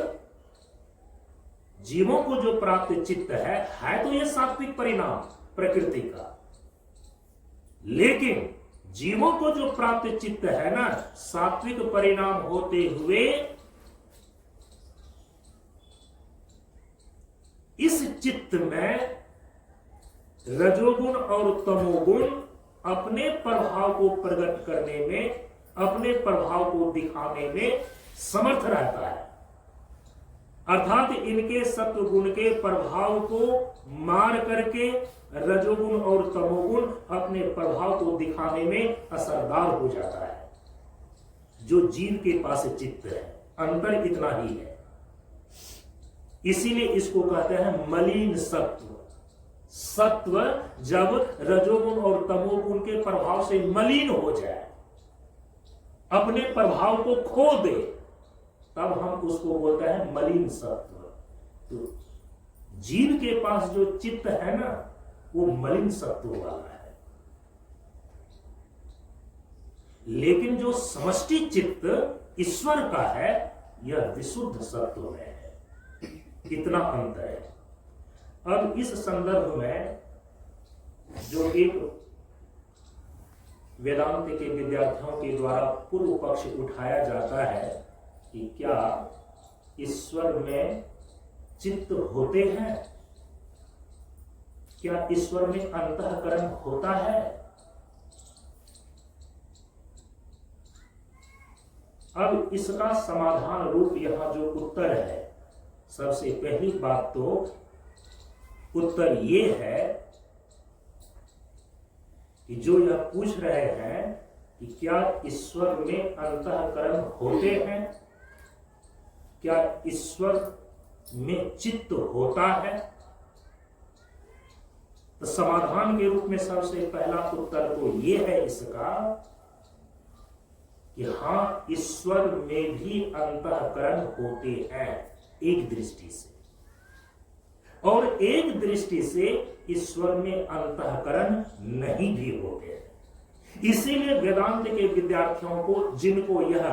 जीवों को जो प्राप्त चित्त है तो यह सात्विक परिणाम प्रकृति का, लेकिन जीवों को जो प्राप्त चित्त है ना, सात्विक परिणाम होते हुए इस चित्त में रजोगुण और तमोगुण अपने प्रभाव को प्रकट करने में, अपने प्रभाव को दिखाने में समर्थ रहता है। अर्थात इनके सत्व गुण के प्रभाव को मार करके रजोगुण और तमोगुण अपने प्रभाव को दिखाने में असरदार हो जाता है। जो जीव के पास चित्त है, अंतर इतना ही है। इसीलिए इसको कहते हैं मलिन सत्व। सत्व जब रजोगुण और तमोगुण के प्रभाव से मलिन हो जाए, अपने प्रभाव को खो दे, तब हम उसको बोलते हैं मलिन सत्व। तो जीव के पास जो चित्त है ना, वो मलिन सत्व वाला है। लेकिन जो समष्टि चित्त ईश्वर का है, यह विशुद्ध सत्व में है। इतना अंतर है। अब इस संदर्भ में जो एक वेदांत के विद्यार्थियों के द्वारा पूर्व पक्ष उठाया जाता है कि क्या ईश्वर में चित्त होते हैं, क्या ईश्वर में अंतःकरण होता है? अब इसका समाधान रूप यहां जो उत्तर है, सबसे पहली बात तो उत्तर ये है कि जो यह पूछ रहे हैं कि क्या ईश्वर में अंतःकरण होते हैं, क्या ईश्वर में चित्त होता है, तो समाधान के रूप में सबसे पहला उत्तर तो ये है इसका कि हाँ, ईश्वर में भी अंतःकरण होते हैं एक दृष्टि से, और एक दृष्टि से ईश्वर में अंतःकरण नहीं भी होते हैं। इसीलिए वेदांत के विद्यार्थियों को, जिनको यह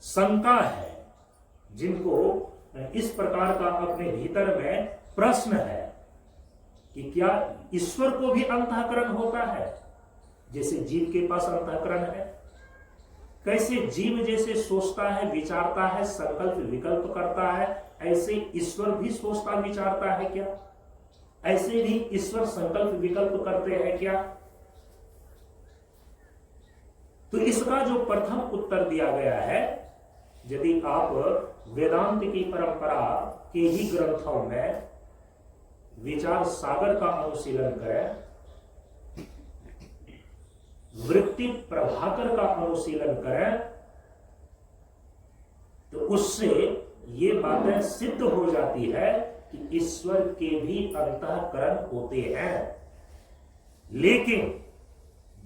शंका है, जिनको इस प्रकार का अपने भीतर में प्रश्न है कि क्या ईश्वर को भी अंतःकरण होता है, जैसे जीव के पास अंतःकरण है, कैसे जीव जैसे सोचता है, विचारता है, संकल्प विकल्प करता है, ऐसे ईश्वर भी सोचता विचारता है क्या? ऐसे भी ईश्वर संकल्प विकल्प करते हैं क्या? तो इसका जो प्रथम उत्तर दिया गया है, यदि आप वेदांत की परंपरा के ही ग्रंथों में विचार सागर का अनुशीलन करें, वृत्ति प्रभाकर का अनुशीलन करें, तो उससे ये बातें सिद्ध हो जाती है कि ईश्वर के भी अंतःकरण होते हैं। लेकिन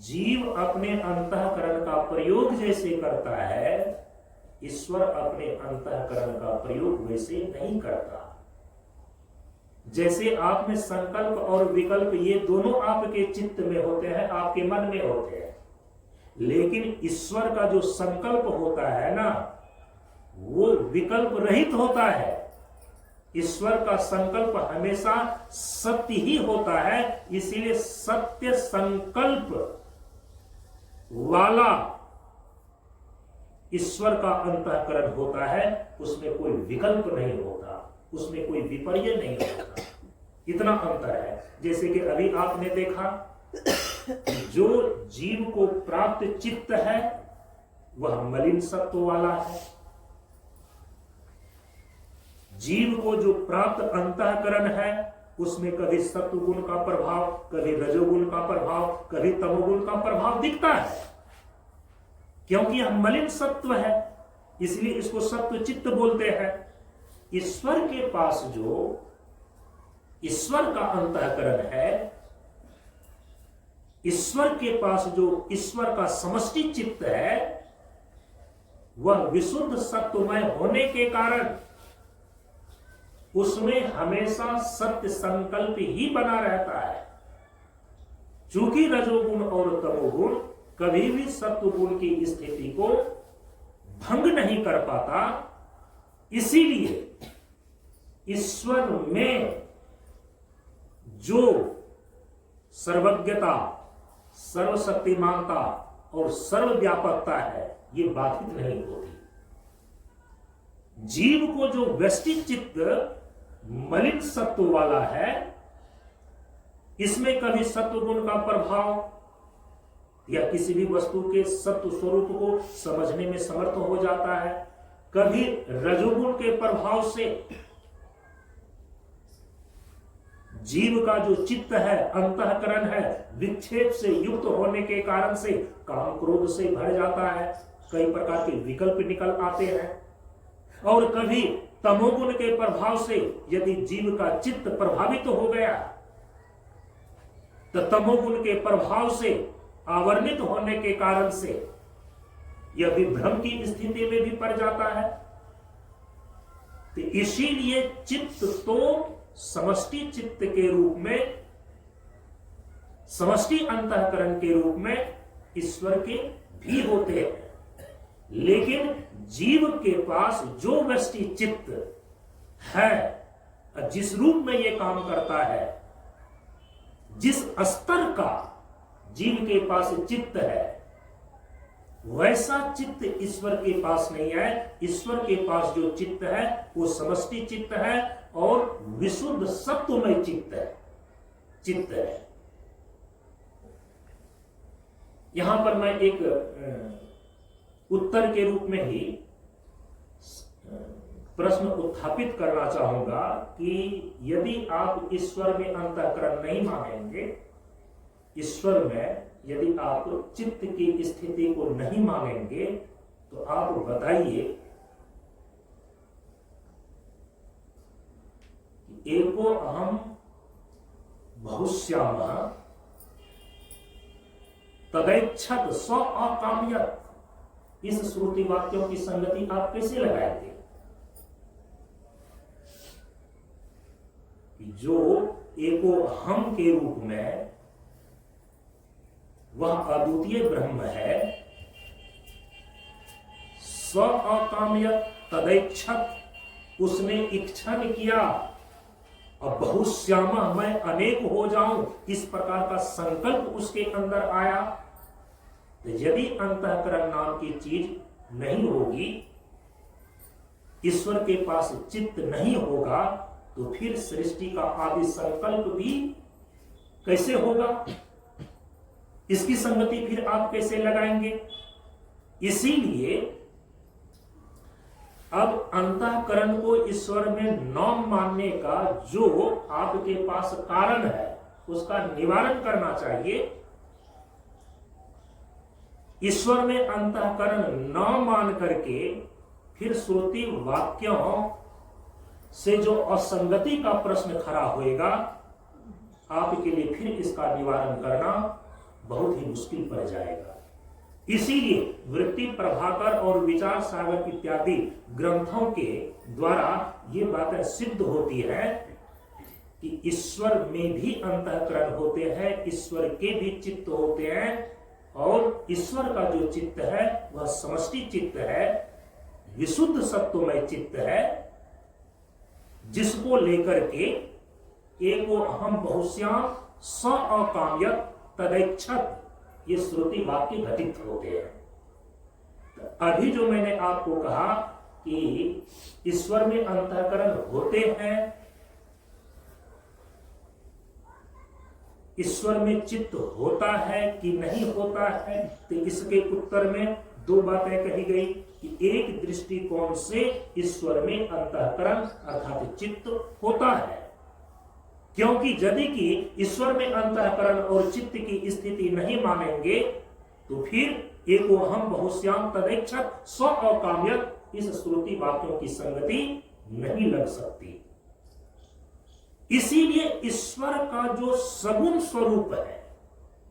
जीव अपने अंतःकरण का प्रयोग जैसे करता है, ईश्वर अपने अंतःकरण का प्रयोग वैसे नहीं करता। जैसे आप में संकल्प और विकल्प ये दोनों आपके चित्त में होते हैं, आपके मन में होते हैं, लेकिन ईश्वर का जो संकल्प होता है ना, वो विकल्प रहित होता है। ईश्वर का संकल्प हमेशा सत्य ही होता है, इसीलिए सत्य संकल्प वाला ईश्वर का अंतःकरण होता है। उसमें कोई विकल्प नहीं होता, उसमें कोई विपर्य नहीं होता। इतना अंतर है। जैसे कि अभी आपने देखा, जो जीव को प्राप्त चित्त है वह मलिन सत्व वाला है। जीव को जो प्राप्त अंतःकरण है उसमें कभी सत्व गुण का प्रभाव, कभी रजोगुण का प्रभाव, कभी तमोगुण का प्रभाव दिखता है, क्योंकि यह मलिन सत्व है, इसलिए इसको सत्व चित्त बोलते हैं। ईश्वर के पास जो ईश्वर का अंतःकरण है, ईश्वर के पास जो ईश्वर का समष्टि चित्त है, वह विशुद्ध सत्वमय होने के कारण उसमें हमेशा सत्य संकल्प ही बना रहता है। चूंकि रजोगुण और तमोगुण कभी भी सत्वगुण की स्थिति को भंग नहीं कर पाता, इसीलिए ईश्वर में जो सर्वज्ञता, सर्वशक्तिमानता और सर्वव्यापकता है, ये बाधित नहीं होती। जीव को जो व्यष्टि चित्त मलिन सत्व वाला है, इसमें कभी सत्व गुण का प्रभाव या किसी भी वस्तु के सत्व स्वरूप को समझने में समर्थ हो जाता है, कभी रजोगुण के प्रभाव से जीव का जो चित्त है, अंतःकरण है, विक्षेप से युक्त होने के कारण से काम क्रोध से भर जाता है, कई प्रकार के विकल्प निकल आते हैं। और कभी तमोगुण के प्रभाव से यदि जीव का चित्त प्रभावित हो गया तो तमोगुण के प्रभाव से आवर्णित होने के कारण से यह विभ्रम की स्थिति में भी पड़ जाता है। तो इसीलिए चित्त तो समष्टि चित्त के रूप में, समष्टि अंतःकरण के रूप में ईश्वर के भी होते हैं, लेकिन जीव के पास जो व्यष्टि चित्त है, जिस रूप में यह काम करता है, जिस स्तर का जीव के पास चित्त है, वैसा चित्त ईश्वर के पास नहीं है। ईश्वर के पास जो चित्त है वो समष्टि चित्त है और विशुद्ध सत्वमय चित्त है। यहां पर मैं एक उत्तर के रूप में ही प्रश्न उत्थापित करना चाहूंगा कि यदि आप ईश्वर में अंतःकरण नहीं मानेंगे, ईश्वर में यदि आप चित्त की स्थिति को नहीं मानेंगे, तो आप बताइए एको अहम बहुश्यामः तदैच्छत् स अकाम्यत्, इस श्रुति वाक्यों की संगति आप कैसे लगाएंगे? जो एको हम के रूप में वह अद्वितीय ब्रह्म है, स अकाम्यत् तदैच्छत्, उसने इच्छा ने किया, अब बहुश्यामा मैं अनेक हो जाऊं, इस प्रकार का संकल्प उसके अंदर आया। तो यदि अंतःकरण नाम की चीज नहीं होगी, ईश्वर के पास चित्त नहीं होगा, तो फिर सृष्टि का आदि संकल्प भी कैसे होगा? इसकी संगति फिर आप कैसे लगाएंगे? इसीलिए अब अंतःकरण को ईश्वर में न मानने का जो आपके पास कारण है, उसका निवारण करना चाहिए। ईश्वर में अंतःकरण न मान करके फिर श्रुति वाक्यों से जो असंगति का प्रश्न खड़ा होएगा, आपके लिए फिर इसका निवारण करना बहुत ही मुश्किल पड़ जाएगा। इसीलिए वृत्ति प्रभाकर और विचार सागर इत्यादि ग्रंथों के द्वारा ये बातें सिद्ध होती है कि ईश्वर में भी अंतःकरण होते हैं, ईश्वर के भी चित्त होते हैं, और ईश्वर का जो चित्त है वह समष्टि चित्त है, विशुद्ध सत्वमय चित्त है, जिसको लेकर के एको अहम बहुश्याम स अकाम्यत् तदैच्छत्, ये श्रुति वाक्य घटित होते हैं। तो अभी जो मैंने आपको कहा कि ईश्वर में अंतःकरण होते हैं, ईश्वर में चित्त होता है कि नहीं होता है, तो इसके उत्तर में दो बातें कही गई कि एक दृष्टिकोण से ईश्वर में अंतःकरण अर्थात चित्त होता है, क्योंकि यदि कि ईश्वर में अंतःकरण और चित्त की स्थिति नहीं मानेंगे, तो फिर एको हम बहुश्याम तदैच्छत् स अकाम्यत्, इस श्रुति वाक्यों की संगति नहीं लग सकती। इसीलिए ईश्वर का जो सगुण स्वरूप है,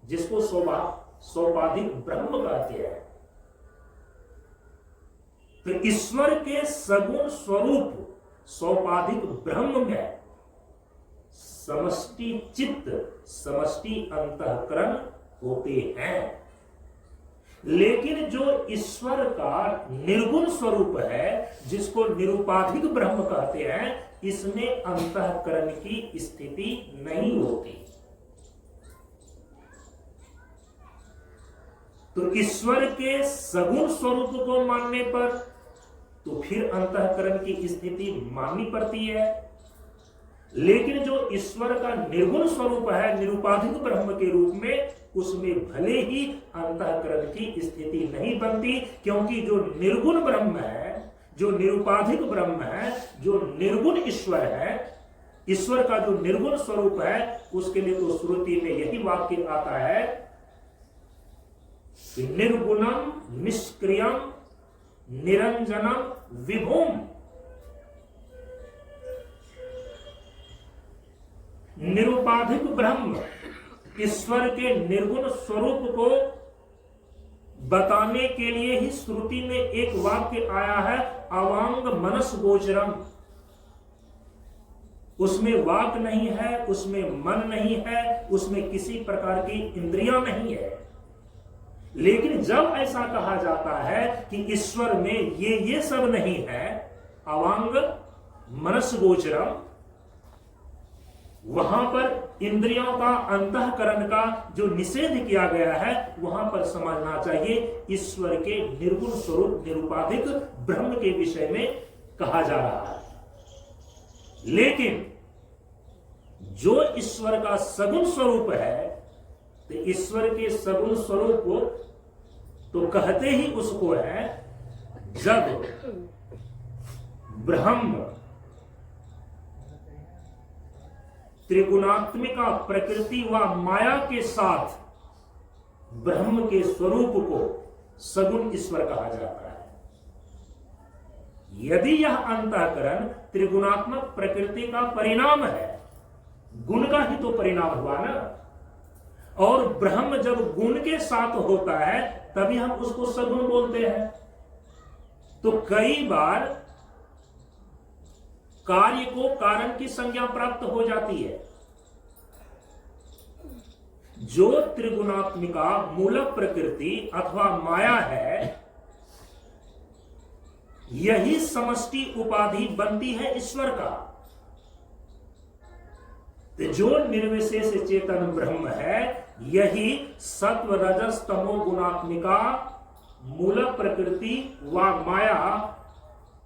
जिसको सोपाधिक ब्रह्म कहते हैं, तो ईश्वर के सगुण स्वरूप सोपाधिक ब्रह्म में समष्टि चित्त, समष्टि अंतःकरण होते हैं। लेकिन जो ईश्वर का निर्गुण स्वरूप है, जिसको निरुपाधिक ब्रह्म कहते हैं, इसमें अंतःकरण की स्थिति नहीं होती। तो ईश्वर के सगुण स्वरूप को मानने पर तो फिर अंतःकरण की स्थिति माननी पड़ती है। लेकिन जो ईश्वर का निर्गुण स्वरूप है, निरुपाधिक ब्रह्म के रूप में, उसमें भले ही अंतःकरण की स्थिति नहीं बनती, क्योंकि जो निर्गुण ब्रह्म है, जो निरुपाधिक ब्रह्म है, जो निर्गुण ईश्वर है, ईश्वर का जो निर्गुण स्वरूप है, उसके लिए तो श्रुति में यही वाक्य आता है कि निर्गुणम निष्क्रियम निरंजनम विभुम। निरुपाधिक ब्रह्म ईश्वर के निर्गुण स्वरूप को बताने के लिए ही श्रुति में एक वाक्य आया है, अवांग मनस गोचरम। उसमें वाक नहीं है, उसमें मन नहीं है, उसमें किसी प्रकार की इंद्रियां नहीं है। लेकिन जब ऐसा कहा जाता है कि ईश्वर में ये सब नहीं है, अवांग मनस गोचरम, वहां पर इंद्रियों का, अंतःकरण का जो निषेध किया गया है, वहां पर समझना चाहिए ईश्वर के निर्गुण स्वरूप निरुपाधिक ब्रह्म के विषय में कहा जा रहा है। लेकिन जो ईश्वर का सगुण स्वरूप है, तो ईश्वर के सगुण स्वरूप को तो कहते ही उसको है जब ब्रह्म त्रिगुणात्मिका प्रकृति व माया के साथ ब्रह्म के स्वरूप को सगुण ईश्वर कहा जाता है। यदि यह अंतःकरण त्रिगुणात्मक प्रकृति का परिणाम है, गुण का ही तो परिणाम हुआ ना, और ब्रह्म जब गुण के साथ होता है तभी हम उसको सगुण बोलते हैं। तो कई बार कार्य को कारण की संज्ञा प्राप्त हो जाती है। जो त्रिगुणात्मिका मूल प्रकृति अथवा माया है, यही समष्टि उपाधि बनती है ईश्वर का। तो जो निर्विशेष चेतन ब्रह्म है, यही सत्व रजस तमो गुणात्मिका मूल प्रकृति व माया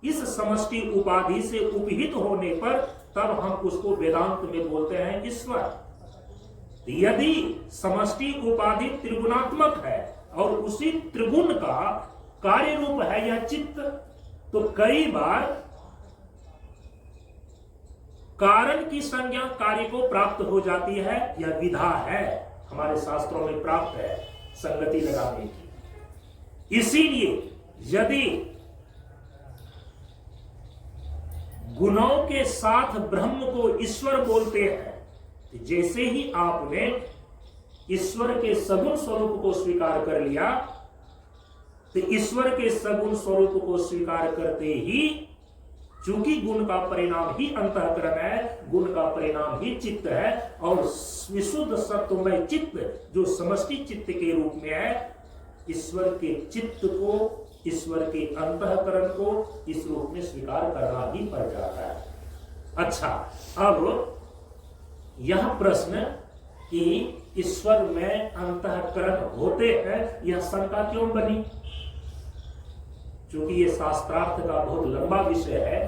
इस समष्टि उपाधि से उपहित होने पर तब हम उसको वेदांत में बोलते हैं ईश्वर। यदि समष्टि उपाधि त्रिगुणात्मक है और उसी त्रिगुण का कार्य रूप है यह चित्त, तो कई बार कारण की संज्ञा कार्य को प्राप्त हो जाती है। यह विधा है, हमारे शास्त्रों में प्राप्त है संगति लगाने की। इसीलिए यदि गुणों के साथ ब्रह्म को ईश्वर बोलते हैं, तो जैसे ही आपने ईश्वर के सगुण स्वरूप को स्वीकार कर लिया, तो ईश्वर के सगुण स्वरूप को स्वीकार करते ही, चूंकि गुण का परिणाम ही अंतःकरण है, गुण का परिणाम ही चित्त है, और विशुद्ध सत्वमय चित्त जो समष्टि चित्त के रूप में है, ईश्वर के चित्त को, ईश्वर के अंतःकरण को इस रूप में स्वीकार करना ही पड़ जाता है। अच्छा, अब यह प्रश्न कि ईश्वर में अंतःकरण होते हैं, यह शंका क्यों बनी? क्योंकि ये शास्त्रार्थ का बहुत लंबा विषय है,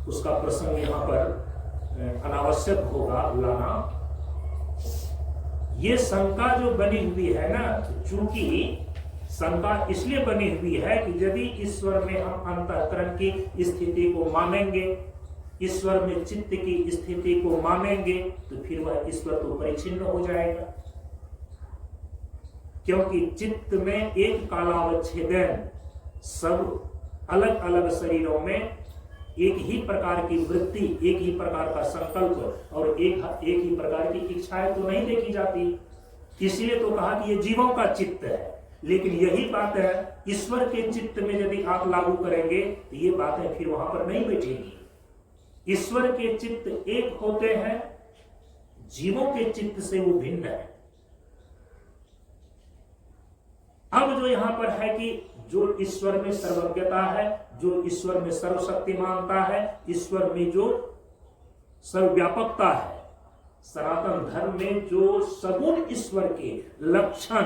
उसका प्रसंग यहाँ पर अनावश्यक होगा लाना। ये शंका जो बनी हुई है ना, चूंकि शंका इसलिए बनी हुई है कि यदि ईश्वर में हम अंतःकरण की स्थिति को मानेंगे, ईश्वर में चित्त की स्थिति को मानेंगे, तो फिर वह ईश्वर तो परिच्छिन्न हो जाएगा। क्योंकि चित्त में एक कालावच्छेदन, सब अलग अलग शरीरों में एक ही प्रकार की वृत्ति, एक ही प्रकार का संकल्प और एक ही प्रकार की इच्छाएं तो नहीं देखी जाती। इसलिए तो कहा कि ये जीवों का चित्त है। लेकिन यही बात है, ईश्वर के चित्त में यदि आप लागू करेंगे तो ये बातें फिर वहां पर नहीं बैठेगी। ईश्वर के चित्त एक होते हैं, जीवों के चित्त से वो भिन्न है। अब जो यहां पर है कि जो ईश्वर में सर्वज्ञता है, जो ईश्वर में सर्वशक्तिमानता है, ईश्वर में जो सर्वव्यापकता है, सनातन धर्म में जो सगुण ईश्वर के लक्षण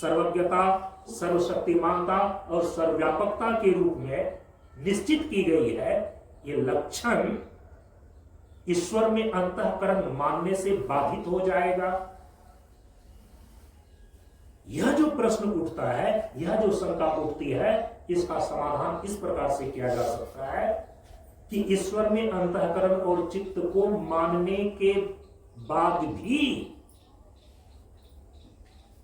सर्वज्ञता, सर्वशक्तिमानता और सर्वव्यापकता के रूप में निश्चित की गई है, ये लक्षण ईश्वर में अंतःकरण मानने से बाधित हो जाएगा। यह जो प्रश्न उठता है, यह जो शंका उठती है, इसका समाधान इस प्रकार से किया जा सकता है कि ईश्वर में अंतःकरण और चित्त को मानने के बाद भी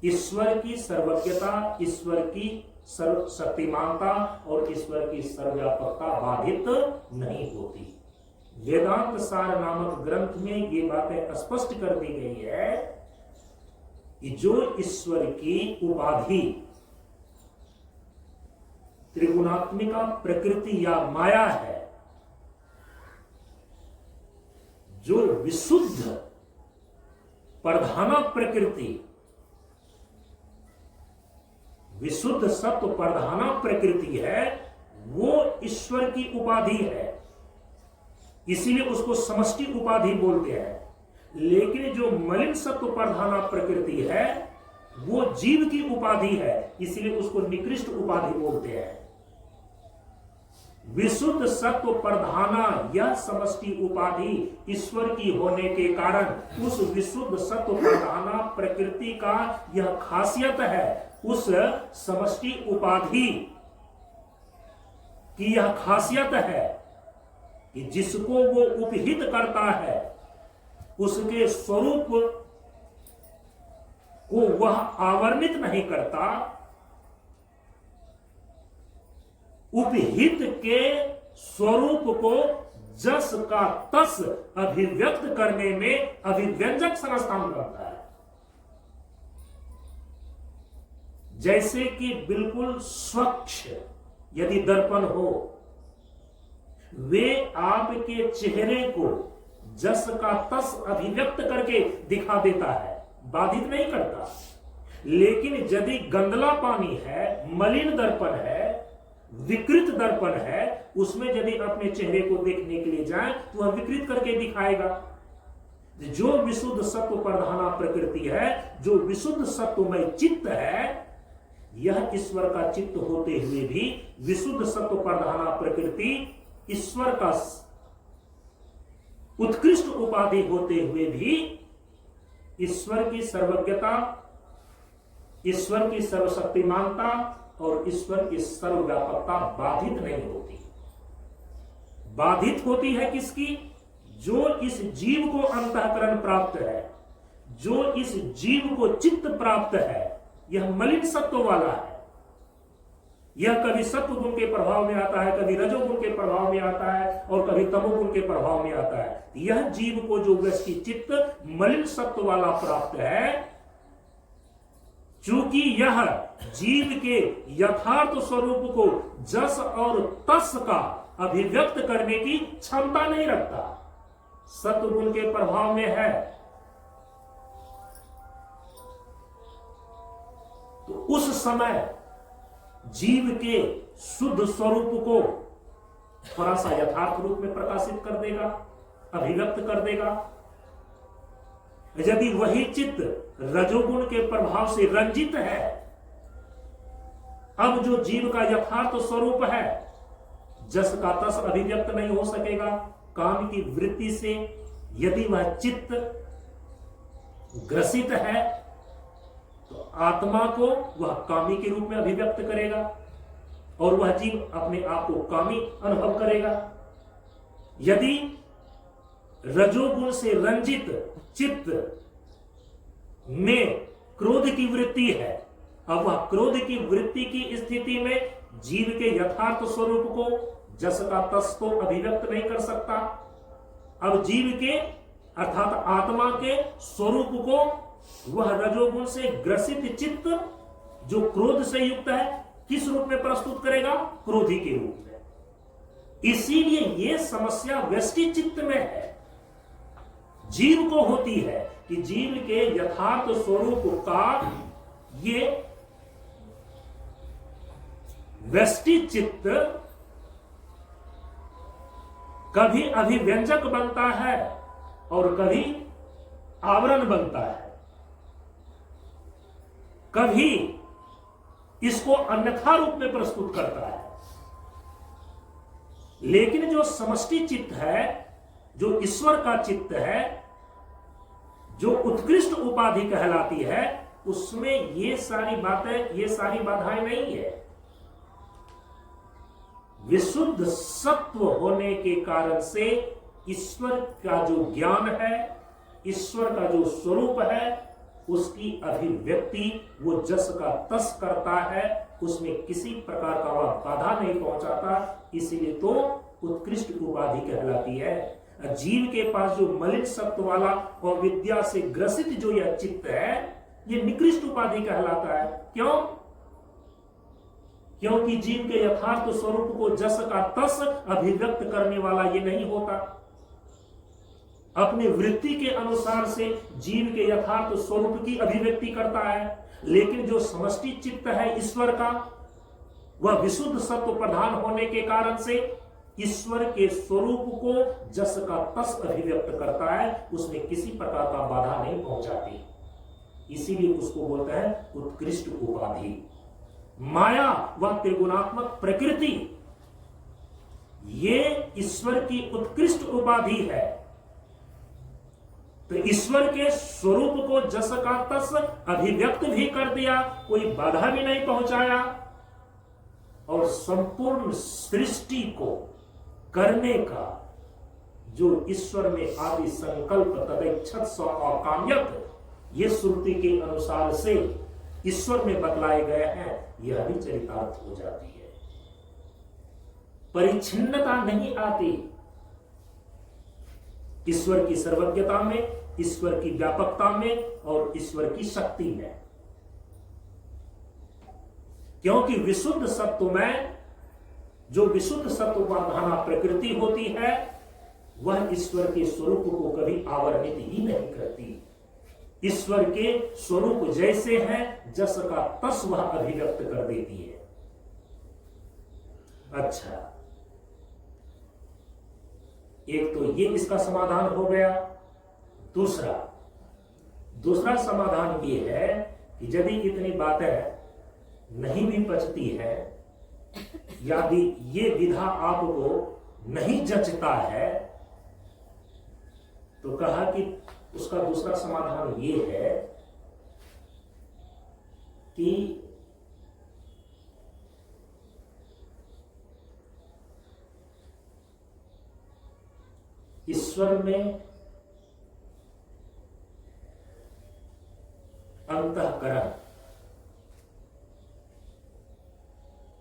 ईश्वर की सर्वज्ञता, ईश्वर की सर्वशक्तिमानता और ईश्वर की सर्वव्यापकता बाधित नहीं होती। वेदांत सार नामक ग्रंथ में ये बातें स्पष्ट कर दी गई है कि जो ईश्वर की उपाधि त्रिगुणात्मिका प्रकृति या माया है, जो विशुद्ध प्रधान प्रकृति, विशुद्ध सत्व प्रधान प्रकृति है, वो ईश्वर की उपाधि है। इसीलिए उसको समष्टि उपाधि बोलते हैं। लेकिन जो मलिन सत्व प्रधान प्रकृति है, वो जीव की उपाधि है, इसलिए उसको निकृष्ट उपाधि बोलते हैं। विशुद्ध सत्व प्रधाना यह समष्टि उपाधि ईश्वर की होने के कारण उस विशुद्ध सत्व प्रधाना प्रकृति का यह खासियत है, उस समष्टि उपाधि की यह खासियत है कि जिसको वो उपहित करता है, उसके स्वरूप को वह आवरणित नहीं करता, उपहित के स्वरूप को जस का तस अभिव्यक्त करने में अभिव्यंजक संस्थान करता है। जैसे कि बिल्कुल स्वच्छ यदि दर्पण हो, वे आपके चेहरे को जस का तस अभिव्यक्त करके दिखा देता है, बाधित नहीं करता। लेकिन यदि गंदला पानी है, मलिन दर्पण है, विकृत दर्पण है, उसमें यदि अपने चेहरे को देखने के लिए जाएं तो वह विकृत करके दिखाएगा। जो विशुद्ध सत्व प्रधाना प्रकृति है, जो विशुद्ध सत्वमय चित्त है, यह ईश्वर का चित्त होते हुए भी, विशुद्ध सत्व प्रधाना प्रकृति ईश्वर का उत्कृष्ट उपाधि होते हुए भी ईश्वर की सर्वज्ञता, ईश्वर की सर्वशक्तिमानता और ईश्वर की सर्वव्यापकता बाधित नहीं होती। बाधित होती है किसकी? जो इस जीव को अंतःकरण प्राप्त है, जो इस जीव को चित्त प्राप्त है, यह मलिन सत्व वाला है। यह कभी सत्व गुण के प्रभाव में आता है, कभी रजोगुण के प्रभाव में आता है और कभी तमोगुण के प्रभाव में आता है। यह जीव को जो व्यष्टि चित्त मलिन सत्व वाला प्राप्त है, चूंकि यह जीव के यथार्थ स्वरूप को जस और तस का अभिव्यक्त करने की क्षमता नहीं रखता, सत्वगुण के प्रभाव में है, तो उस समय जीव के शुद्ध स्वरूप को थोड़ा सा यथार्थ रूप में प्रकाशित कर देगा, अभिव्यक्त कर देगा। यदि वही चित्त रजोगुण के प्रभाव से रंजित है, अब जो जीव का यथार्थ स्वरूप है, जस का तस अभिव्यक्त नहीं हो सकेगा। काम की वृत्ति से यदि वह चित्त ग्रसित है, तो आत्मा को वह कामी के रूप में अभिव्यक्त करेगा और वह जीव अपने आप को कामी अनुभव करेगा। यदि रजोगुण से रंजित चित्त में क्रोध की वृत्ति है, अब वह क्रोध की वृत्ति की स्थिति में जीव के यथार्थ स्वरूप को जस का तस को अभिव्यक्त नहीं कर सकता। अब जीव के अर्थात आत्मा के स्वरूप को वह रजोगुण से ग्रसित चित्त जो क्रोध से युक्त है, किस रूप में प्रस्तुत करेगा? क्रोधी के रूप में। इसीलिए यह समस्या व्यष्टि चित्त में है, जीव को होती है कि जीव के यथार्थ स्वरूप का ये व्यष्टि चित्त कभी अभिव्यंजक बनता है और कभी आवरण बनता है। कभी इसको अन्यथा रूप में प्रस्तुत करता है। लेकिन जो समष्टि चित्त है, जो ईश्वर का चित्त है, जो उत्कृष्ट उपाधि कहलाती है, उसमें ये सारी बातें, ये सारी बाधाएं नहीं है। विशुद्ध सत्व होने के कारण से ईश्वर का जो ज्ञान है, ईश्वर का जो स्वरूप है, उसकी अभिव्यक्ति वो जस का तस करता है, उसमें किसी प्रकार का वह बाधा नहीं पहुंचाता, इसीलिए तो उत्कृष्ट उपाधि कहलाती है। जीव के पास जो मलिन सत्व वाला और विद्या से ग्रसित जो यह चित्त है, ये निकृष्ट उपाधि कहलाता है। क्यों? क्योंकि जीव के यथार्थ स्वरूप को जस का तस अभिव्यक्त करने वाला ये नहीं होता। अपने वृत्ति के अनुसार से जीव के यथार्थ स्वरूप की अभिव्यक्ति करता है, लेकिन जो समष्टि चित्त है ईश्वर का, वह विशुद्ध सत्व प्रधान होने के कारण से ईश्वर के स्वरूप को जस का तस अभिव्यक्त करता है, उसमें किसी प्रकार का बाधा नहीं पहुंचाती, इसीलिए उसको बोलते हैं उत्कृष्ट उपाधि। माया व त्रिगुणात्मक प्रकृति, ये ईश्वर की उत्कृष्ट उपाधि है। तो ईश्वर के स्वरूप को जस का तस अभिव्यक्त भी कर दिया, कोई बाधा भी नहीं पहुंचाया, और संपूर्ण सृष्टि को करने का जो ईश्वर में आदि संकल्प तदैच्छत स अकाम्यत, ये श्रुति के अनुसार से ईश्वर में बतलाए गए हैं, यह भी चरितार्थ हो जाती है। परिच्छिन्नता नहीं आती ईश्वर की सर्वज्ञता में, ईश्वर की व्यापकता में और ईश्वर की शक्ति में। क्योंकि विशुद्ध सत्व में जो विशुद्ध सत्व प्रधाना प्रकृति होती है, वह ईश्वर के स्वरूप को कभी आवरणित ही नहीं करती। ईश्वर के स्वरूप जैसे हैं, जस का तस वह अभिव्यक्त कर देती है। अच्छा, एक तो ये इसका समाधान हो गया। दूसरा समाधान ये है कि यदि इतनी बातें नहीं भी पचती है, यदि ये विधा आपको नहीं जचता है, तो कहा कि उसका दूसरा समाधान ये है कि ईश्वर में अंतःकरण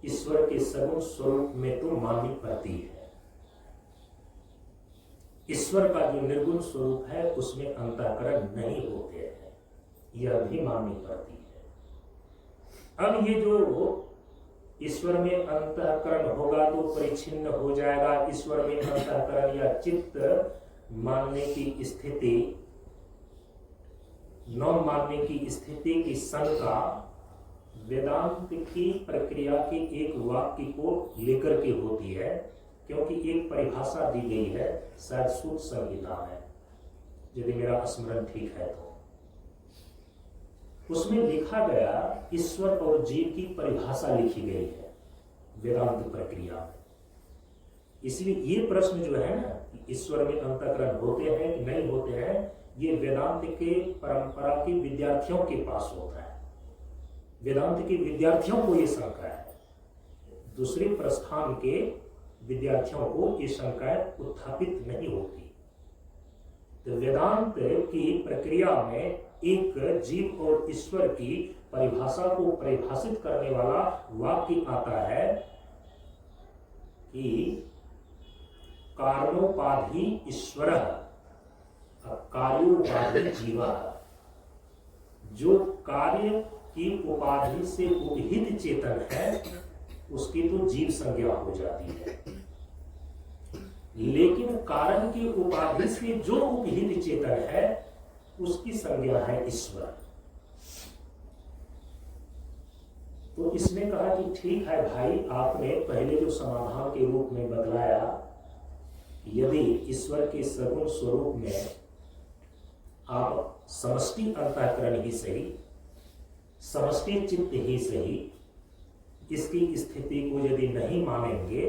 ईश्वर के सगुण स्वरूप में तो माननी पड़ती है। ईश्वर का जो निर्गुण स्वरूप है उसमें अंतःकरण नहीं होते हैं, यह भी माननी पड़ती है। अब ये जो ईश्वर में अंतःकरण होगा तो परिच्छिन्न हो जाएगा, ईश्वर में अंतःकरण या चित्त मानने की स्थिति, न मानने की स्थिति की शंका वेदांत की प्रक्रिया के एक वाक्य को लेकर के होती है। क्योंकि एक परिभाषा दी गई है शायद सूत्र संहिता में, यदि मेरा स्मरण ठीक है तो, उसमें लिखा गया, ईश्वर और जीव की परिभाषा लिखी गई है वेदांत प्रक्रिया में। इसलिए ये प्रश्न जो है ना, ईश्वर में अंतःकरण होते हैं कि नहीं होते हैं, ये वेदांत के परंपरा के विद्यार्थियों के पास होता है। वेदांत के विद्यार्थियों को ये शंका है, दूसरे प्रस्थान के विद्यार्थियों को ये शंकाएं उत्थापित नहीं होती। तो वेदांत की प्रक्रिया में एक जीव और ईश्वर की परिभाषा को परिभाषित करने वाला वाक्य आता है कि कारणोपाधि ईश्वर कार्योपाधि जीव। जो कार्य की उपाधि से उपहित चेतन है उसकी तो जीव संज्ञा हो जाती है, लेकिन कारण की उपाधि से जो उपहित चेतन है उसकी संज्ञा है ईश्वर। तो इसने कहा कि ठीक है भाई, आपने पहले जो समाधान के रूप में बतलाया, यदि ईश्वर के सगुण स्वरूप में आप समष्टि अंतःकरण ही सही, समष्टि चित्त ही सही, इसकी स्थिति को यदि नहीं मानेंगे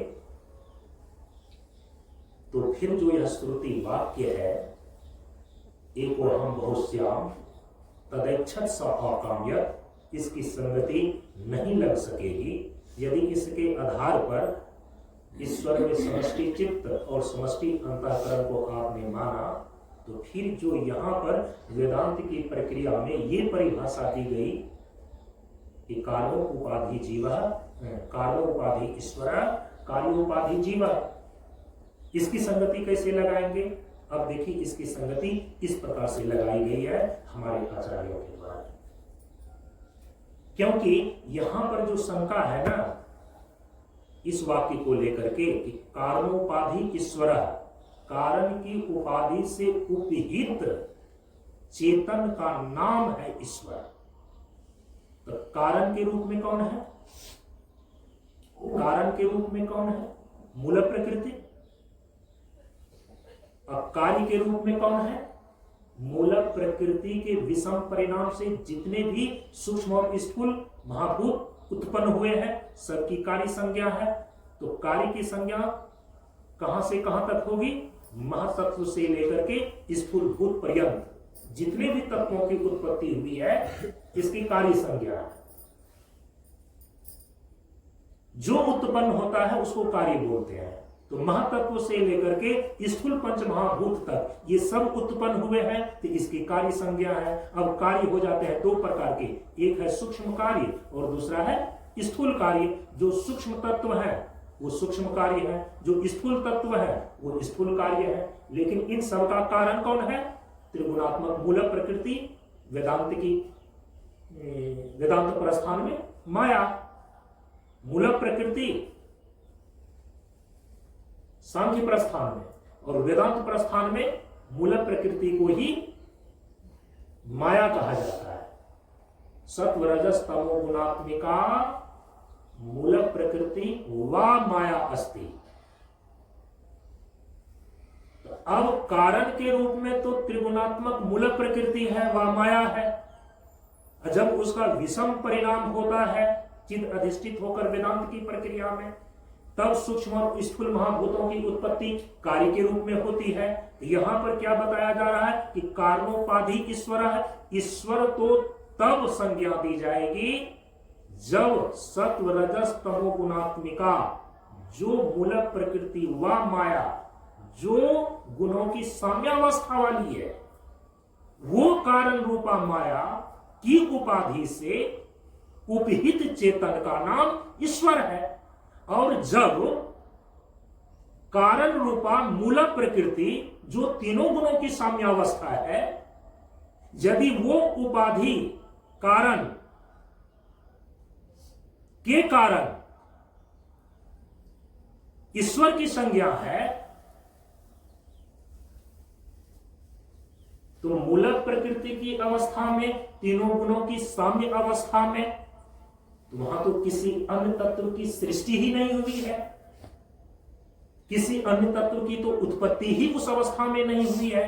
तो फिर जो यह श्रुति वाक्य है, एको हम बहुश्याम तदैच्छत् स अकाम्यत्, इसकी संगति नहीं लग सकेगी। यदि इसके आधार पर ईश्वर में समष्टि चित्त और समष्टि अंतःकरण को आपने माना, तो फिर जो यहाँ पर वेदांत की प्रक्रिया में ये परिभाषा दी गई कि कार्योपाधि जीव, कार्योपाधि ईश्वर, कार्योपाधि जीव, इसकी संगति कैसे लगाएंगे? अब देखिए, इसकी संगति इस प्रकार से लगाई गई है हमारे आचार्यों के द्वारा, क्योंकि यहां पर जो शंका है ना इस वाक्य को लेकर के कि कारणोपाधि ईश्वर, कारण की उपाधि से उपहित चेतन का नाम है ईश्वर। तो कारण के रूप में कौन है? कारण के रूप में कौन है? मूल प्रकृति। अब कार्य के रूप में कौन है? मूल प्रकृति के विषम परिणाम से जितने भी सूक्ष्म और स्थूल महाभूत उत्पन्न हुए हैं, सबकी कार्य संज्ञा है। तो कार्य की संज्ञा कहां से कहां तक होगी? महातत्व से लेकर के स्थूल भूत पर्यंत जितने भी तत्वों की उत्पत्ति हुई है, इसकी कार्य संज्ञा है। जो उत्पन्न होता है उसको कार्य बोलते हैं। तो महातत्व से लेकर के स्थूल पंच महाभूत तक ये सब उत्पन्न हुए हैं, तो इसकी कार्य संज्ञा है। अब कार्य हो जाते हैं दो प्रकार के, एक है सूक्ष्म कार्य और दूसरा है स्थूल कार्य। जो सूक्ष्म तत्व है वो सूक्ष्म कार्य है, जो स्थूल तत्व है वो स्थूल कार्य है। लेकिन इन सब का कारण कौन है? त्रिगुणात्मक मूल प्रकृति। वेदांत प्रस्थान में माया, मूल प्रकृति सांख्य प्रस्थान में, और वेदांत प्रस्थान में मूल प्रकृति को ही माया कहा जाता है। सत्व रजस तमो गुणात्मिका मूल प्रकृति वा माया अस्ति। तो अब कारण के रूप में तो त्रिगुणात्मक मूल प्रकृति है, वा माया है। जब उसका विषम परिणाम होता है चित्त अधिष्ठित होकर वेदांत की प्रक्रिया में, तब सूक्ष्म और स्थूल महाभूतों की उत्पत्ति कार्य के रूप में होती है। यहां पर क्या बताया जा रहा है कि कारणोपाधि ईश्वर है। ईश्वर तो तब संज्ञा दी जाएगी जब सत्व रजस तमो गुणात्मिका जो मूल प्रकृति व माया जो गुणों की साम्यावस्था वाली है, वो कारण रूपा माया की उपाधि से उपहित चेतन का नाम ईश्वर है। और जब कारण रूपा मूल प्रकृति जो तीनों गुणों की साम्यावस्था है, यदि वो उपाधि कारण के कारण ईश्वर की संज्ञा है, तो मूल प्रकृति की अवस्था में, तीनों गुणों की साम्य अवस्था में, तो वहां तो किसी अन्य तत्व की सृष्टि ही नहीं हुई है, किसी अन्य तत्व की तो उत्पत्ति ही उस अवस्था में नहीं हुई है।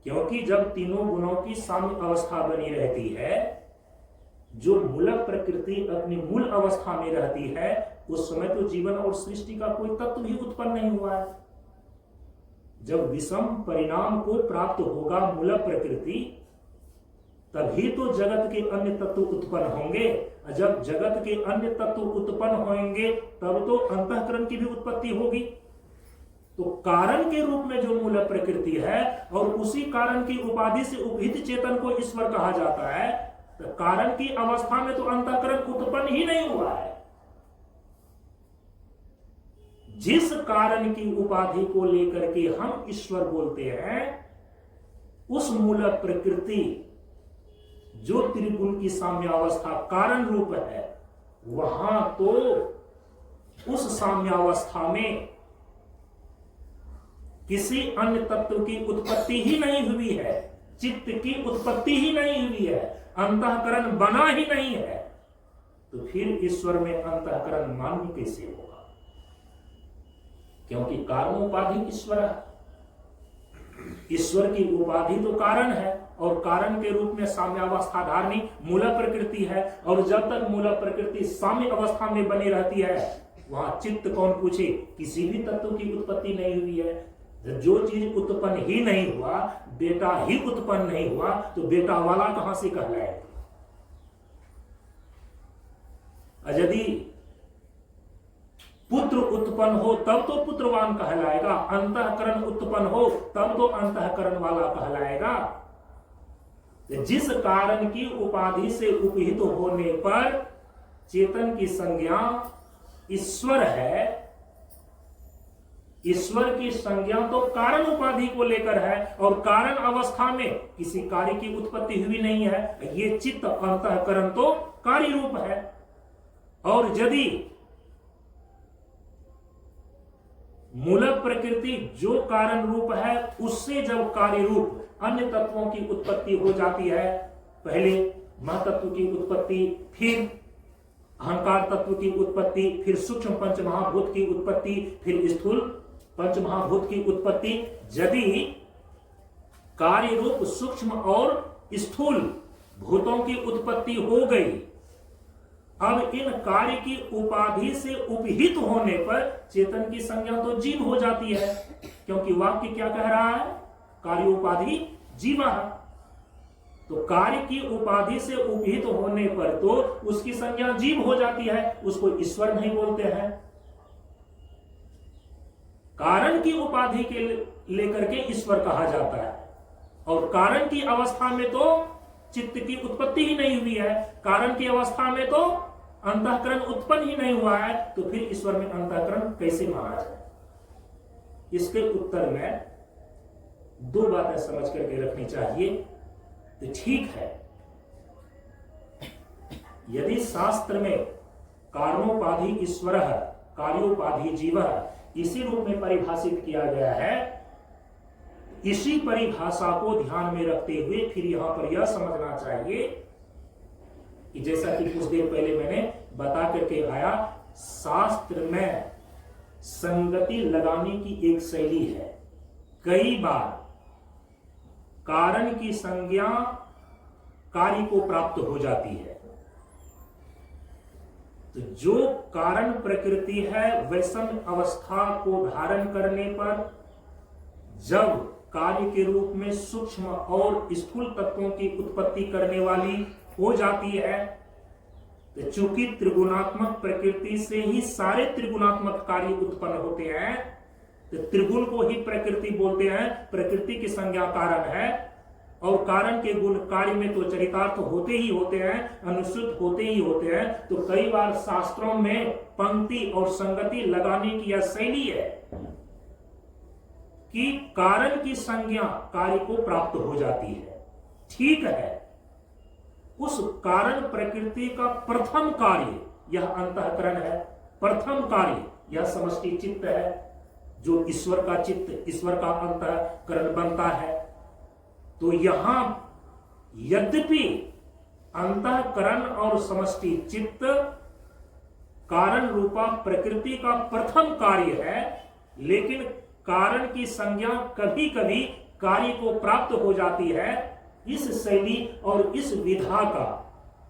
क्योंकि जब तीनों गुणों की साम्य अवस्था बनी रहती है, जो मूल प्रकृति अपनी मूल अवस्था में रहती है, उस समय तो जीवन और सृष्टि का कोई तत्व भी उत्पन्न नहीं हुआ है। जब विषम परिणाम को प्राप्त होगा मूल प्रकृति, तभी तो जगत के अन्य तत्व उत्पन्न होंगे। जब जगत के अन्य तत्व उत्पन्न होंगे तब तो अंतःकरण की भी उत्पत्ति होगी। तो कारण के रूप में जो मूल प्रकृति है और उसी कारण की उपाधि से उपहित चेतन को ईश्वर कहा जाता है, तो कारण की अवस्था में तो अंतःकरण उत्पन्न ही नहीं हुआ है। जिस कारण की उपाधि को लेकर के हम ईश्वर बोलते हैं, उस मूल प्रकृति जो त्रिगुण की साम्यावस्था कारण रूप है, वहां तो उस साम्यावस्था में किसी अन्य तत्व की उत्पत्ति ही नहीं हुई है, चित्त की उत्पत्ति ही नहीं हुई है, अंतःकरण बना ही नहीं है। तो फिर ईश्वर में अंतःकरण मान्य कैसे होगा? क्योंकि कारणोपाधि ईश्वर है। ईश्वर की उपाधि तो कारण है, और कारण के रूप में साम्यावस्था धारणी मूल प्रकृति है। और जब तक मूल प्रकृति साम्य अवस्था में बनी रहती है, वहां चित्त कौन पूछे, किसी भी तत्व की उत्पत्ति नहीं हुई है। जो चीज उत्पन्न ही नहीं हुआ, बेटा ही उत्पन्न नहीं हुआ, तो बेटा वाला कहां से कहलाएगा। यदि पुत्र उत्पन्न हो तब तो पुत्रवान कहलाएगा, अंतःकरण उत्पन्न हो तब तो अंतःकरण वाला कहलाएगा। जिस कारण की उपाधि से उपहित होने पर चेतन की संज्ञा ईश्वर है, ईश्वर की संज्ञा तो कारण उपाधि को लेकर है, और कारण अवस्था में किसी कार्य की उत्पत्ति हुई नहीं है। ये चित्त अंतःकरण तो कार्य रूप है। और यदि मूल प्रकृति जो कारण रूप है, उससे जब कार्य रूप अन्य तत्वों की उत्पत्ति हो जाती है, पहले महातत्व की उत्पत्ति, फिर अहंकार तत्व की उत्पत्ति, फिर सूक्ष्म पंचमहाभूत की उत्पत्ति, फिर स्थूल पंचमहाभूत की उत्पत्ति। यदि कार्य रूप सूक्ष्म और स्थूल भूतों की उत्पत्ति हो गई, अब इन कार्य की उपाधि से उपहित होने पर चेतन की संज्ञा तो जीव हो जाती है, क्योंकि वाक्य क्या कह रहा है, कार्य उपाधि जीवा। तो कार्य की उपाधि से उपहित होने पर तो उसकी संज्ञा जीव हो जाती है, उसको ईश्वर नहीं बोलते हैं। कारण की उपाधि के लेकर के ईश्वर कहा जाता है, और कारण की अवस्था में तो चित्त की उत्पत्ति ही नहीं हुई है, कारण की अवस्था में तो अंतःकरण उत्पन्न ही नहीं हुआ है, तो फिर ईश्वर में अंतःकरण कैसे माना जाए। इसके उत्तर में दो बातें समझ करके रखनी चाहिए। तो ठीक है, यदि शास्त्र में कारणोपाधि ईश्वर, कार्योपाधि जीव इसी रूप में परिभाषित किया गया है, इसी परिभाषा को ध्यान में रखते हुए फिर यहां पर यह समझना चाहिए कि जैसा कि कुछ देर पहले मैंने बता करके आया, शास्त्र में संगति लगाने की एक शैली है। कई बार कारण की संज्ञा कार्य को प्राप्त हो जाती है, तो जो कारण प्रकृति है वैषम्य अवस्था को धारण करने पर जब कार्य के रूप में सूक्ष्म और स्थूल तत्वों की उत्पत्ति करने वाली हो जाती है, तो चूंकि त्रिगुणात्मक प्रकृति से ही सारे त्रिगुणात्मक कार्य उत्पन्न होते हैं, तो त्रिगुण को ही प्रकृति बोलते हैं। प्रकृति की संज्ञा कारण है, और कारण के गुण कार्य में तो चरितार्थ होते ही होते हैं, अनुसूत होते ही होते हैं। तो कई बार शास्त्रों में पंक्ति और संगति लगाने की यह शैली है कि कारण की संज्ञा कार्य को प्राप्त हो जाती है। ठीक है, उस कारण प्रकृति का प्रथम कार्य यह अंतःकरण है, प्रथम कार्य यह समष्टि चित्त है, जो ईश्वर का चित्त, ईश्वर का अंतःकरण बनता है। तो यहां यद्यपि अंतःकरण और समष्टि चित्त कारण रूपा प्रकृति का प्रथम कार्य है, लेकिन कारण की संज्ञा कभी कभी कार्य को प्राप्त हो जाती है। इस शैली और इस विधा का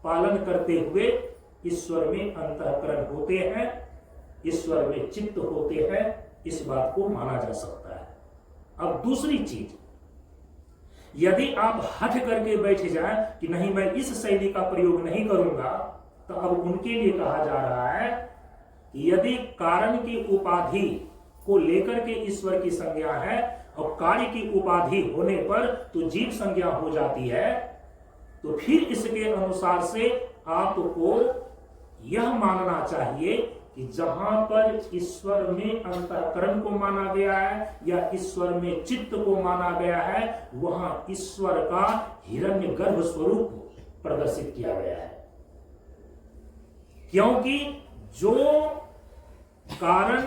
पालन करते हुए ईश्वर में अंतःकरण होते हैं, ईश्वर में चित्त होते हैं, इस बात को माना जा सकता है। अब दूसरी चीज, यदि आप हठ करके बैठ जाए कि नहीं मैं इस शैली का प्रयोग नहीं करूंगा, तो अब उनके लिए कहा जा रहा है कि यदि कारण की उपाधि को लेकर के ईश्वर की संज्ञा है और कार्य की उपाधि होने पर तो जीव संज्ञा हो जाती है, तो फिर इसके अनुसार से आपको यह मानना चाहिए कि जहां पर ईश्वर में अंतःकरण को माना गया है या ईश्वर में चित्त को माना गया है, वहां ईश्वर का हिरण्यगर्भ स्वरूप प्रदर्शित किया गया है। क्योंकि जो कारण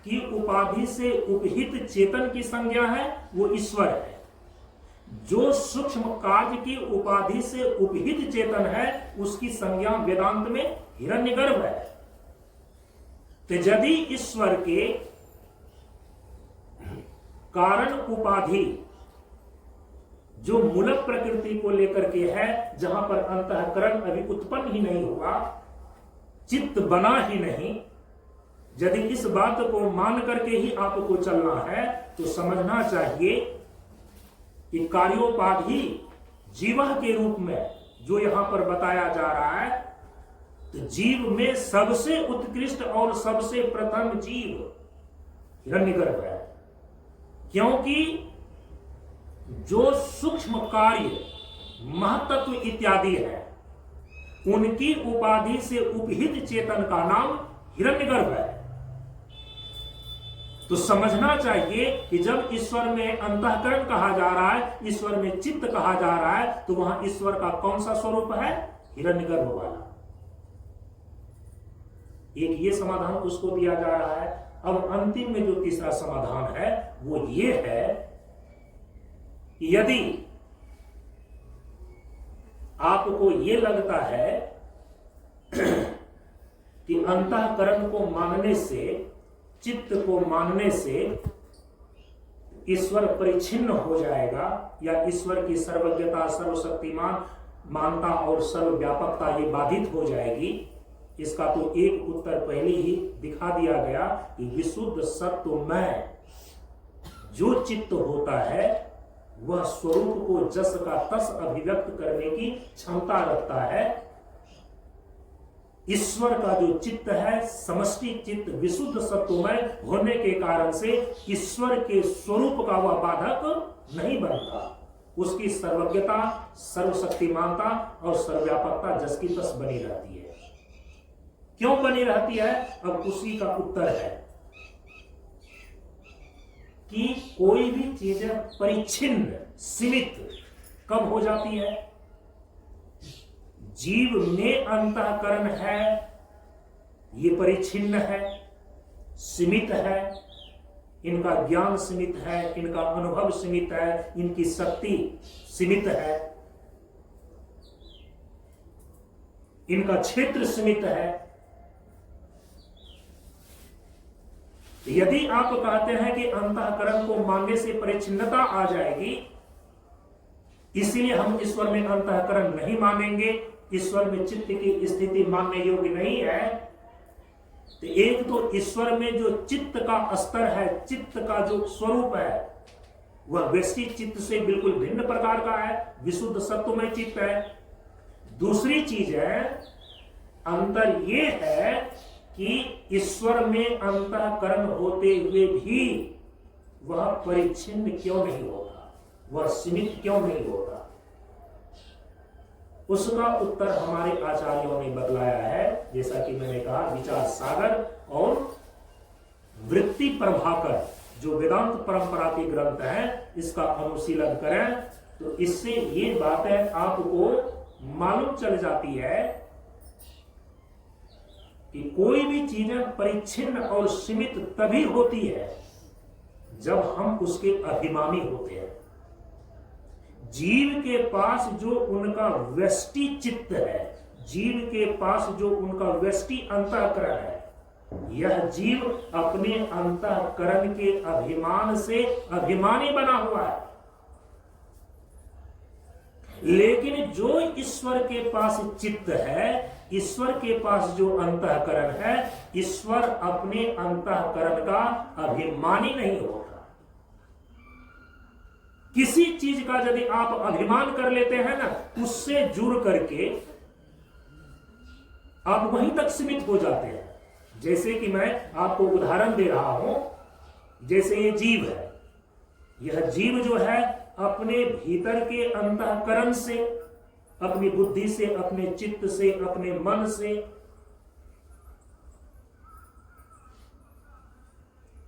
की उपाधि से उपहित चेतन की संज्ञा है वो ईश्वर है, जो सूक्ष्म कार्य की उपाधि से उपहित चेतन है उसकी संज्ञा वेदांत में हिरण्यगर्भ है। तो यदि ईश्वर के कारण उपाधि जो मूलक प्रकृति को लेकर के है, जहां पर अंतःकरण अभी उत्पन्न ही नहीं हुआ, चित्त बना ही नहीं। यदि इस बात को मान करके ही आपको चलना है तो समझना चाहिए कि कार्योपाधि जीवः के रूप में जो यहां पर बताया जा रहा है, तो जीव में सबसे उत्कृष्ट और सबसे प्रथम जीव हिरण्यगर्भ है। क्योंकि जो सूक्ष्म कार्य महत्त्व इत्यादि है, उनकी उपाधि से उपहित चेतन का नाम हिरण्यगर्भ है। तो समझना चाहिए कि जब ईश्वर में अंतःकरण कहा जा रहा है, ईश्वर में चित्त कहा जा रहा है, तो वहां ईश्वर का कौन सा स्वरूप है? हिरण्यगर्भ वाला। एक ये समाधान उसको दिया जा रहा है। अब अंतिम में जो तीसरा समाधान है वो ये है कि यदि आपको ये लगता है कि अंतःकरण को मानने से, चित्त को मानने से ईश्वर परिच्छिन्न हो जाएगा, या ईश्वर की सर्वज्ञता, सर्वशक्तिमान मानता और सर्वव्यापकता ये बाधित हो जाएगी, इसका तो एक उत्तर पहले ही दिखा दिया गया कि विशुद्ध सत्वमय जो चित्त होता है वह स्वरूप को जस का तस अभिव्यक्त करने की क्षमता रखता है। ईश्वर का जो चित्त है, समष्टि चित्त विशुद्ध सत्वमय होने के कारण से ईश्वर के स्वरूप का वह बाधक नहीं बनता। उसकी सर्वज्ञता, सर्वशक्तिमानता और सर्वव्यापकता जस की तस बनी रहती है। क्यों बनी रहती है? अब उसी का उत्तर है कि कोई भी चीजें परिच्छिन्न, सीमित कब हो जाती है? जीव में अंतःकरण है, ये परिच्छिन्न है, सीमित है, इनका ज्ञान सीमित है, इनका अनुभव सीमित है, इनकी शक्ति सीमित है, इनका क्षेत्र सीमित है। यदि आप कहते हैं कि अंतःकरण को मानने से परिच्छिन्नता आ जाएगी, इसीलिए हम ईश्वर में अंतःकरण नहीं मानेंगे, ईश्वर में चित्त की स्थिति मानने योग्य नहीं है, तो एक तो ईश्वर में जो चित्त का स्तर है, चित्त का जो स्वरूप है, वह व्यष्टि चित्त से बिल्कुल भिन्न प्रकार का है, विशुद्ध सत्वमय चित्त है। दूसरी चीज है, अंतर ये है कि ईश्वर में अंतःकरण होते हुए भी वह परिच्छिन्न क्यों नहीं होता, वह सीमित क्यों नहीं होता? उसका उत्तर हमारे आचार्यों ने बतलाया है। जैसा कि मैंने कहा, विचार सागर और वृत्ति प्रभाकर जो वेदांत परंपरा के ग्रंथ हैं, इसका अनुशीलन करें तो इससे ये बातें आपको मालूम चल जाती है कि कोई भी चीजें परिच्छिन्न और सीमित तभी होती है जब हम उसके अभिमानी होते हैं। जीव के पास जो उनका व्यष्टि चित्त है, जीव के पास जो उनका व्यष्टि अंतःकरण है, यह जीव अपने अंतःकरण के अभिमान से अभिमानी बना हुआ है। लेकिन जो ईश्वर के पास चित्त है, ईश्वर के पास जो अंतःकरण है, ईश्वर अपने अंतःकरण का अभिमानी नहीं होता। किसी चीज का यदि आप अभिमान कर लेते हैं ना, उससे जुड़ करके आप वहीं तक सीमित हो जाते हैं। जैसे कि मैं आपको उदाहरण दे रहा हूं, जैसे ये जीव है, यह जीव जो है अपने भीतर के अंतःकरण से, अपनी बुद्धि से, अपने चित्त से, अपने मन से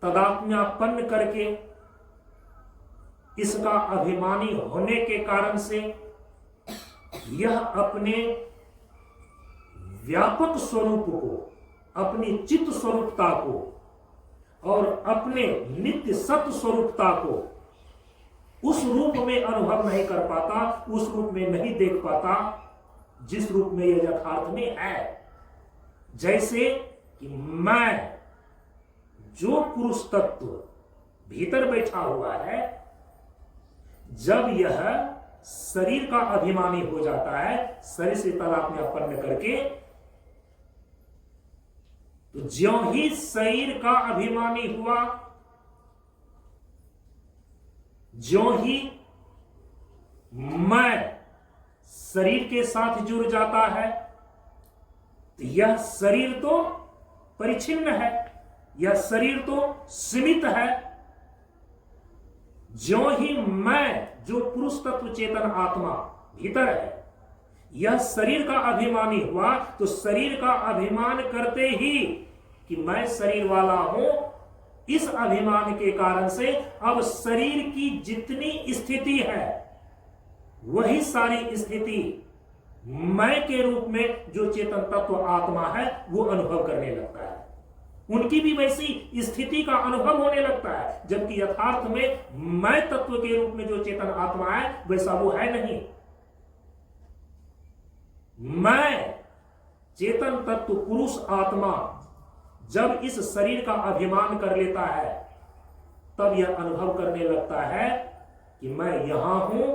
तदात्म्यापन्न करके, इसका अभिमानी होने के कारण से यह अपने व्यापक स्वरूप को, अपनी चित्त स्वरूपता को और अपने नित्य सत्य स्वरूपता को उस रूप में अनुभव नहीं कर पाता, उस रूप में नहीं देख पाता जिस रूप में यह यथार्थ में है। जैसे कि मैं, जो पुरुष तत्व भीतर बैठा हुआ है, जब यह शरीर का अभिमानी हो जाता है, शरीर से तादात्म्य उत्पन्न करके, तो ज्यों ही शरीर का अभिमानी हुआ, ज्यों ही मैं शरीर के साथ जुड़ जाता है, तो यह शरीर तो परिच्छिन्न है, यह शरीर तो सीमित है। ज्यों ही मैं, जो पुरुष तत्व चेतन आत्मा भीतर है, यह शरीर का अभिमानी हुआ, तो शरीर का अभिमान करते ही कि मैं शरीर वाला हूं, इस अभिमान के कारण से अब शरीर की जितनी स्थिति है वही सारी स्थिति मैं के रूप में जो चेतन तत्व आत्मा है वो अनुभव करने लगता है। उनकी भी वैसी स्थिति का अनुभव होने लगता है, जबकि यथार्थ में मैं तत्व के रूप में जो चेतन आत्मा है वैसा वो है नहीं। मैं चेतन तत्व पुरुष आत्मा जब इस शरीर का अभिमान कर लेता है, तब यह अनुभव करने लगता है कि मैं यहां हूं,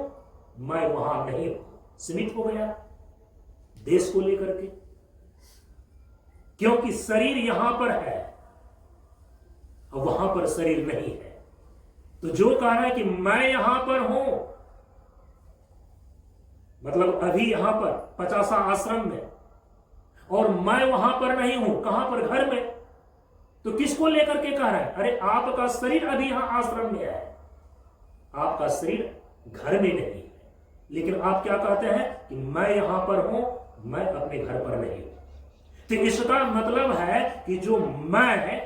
मैं वहां नहीं हूं। सीमित हो गया देश को लेकर के, क्योंकि शरीर यहां पर है और वहां पर शरीर नहीं है। तो जो कह रहा है कि मैं यहां पर हूं, मतलब अभी यहां पर 50 आश्रम में, और मैं वहां पर नहीं हूं, कहां पर? घर में। तो किसको लेकर के कह रहा है? अरे आपका शरीर अभी यहां आश्रम में है, आपका शरीर घर में नहीं है, लेकिन आप क्या कहते हैं कि मैं यहां पर हूं, मैं अपने घर पर नहीं हूं। तो इसका मतलब है कि जो मैं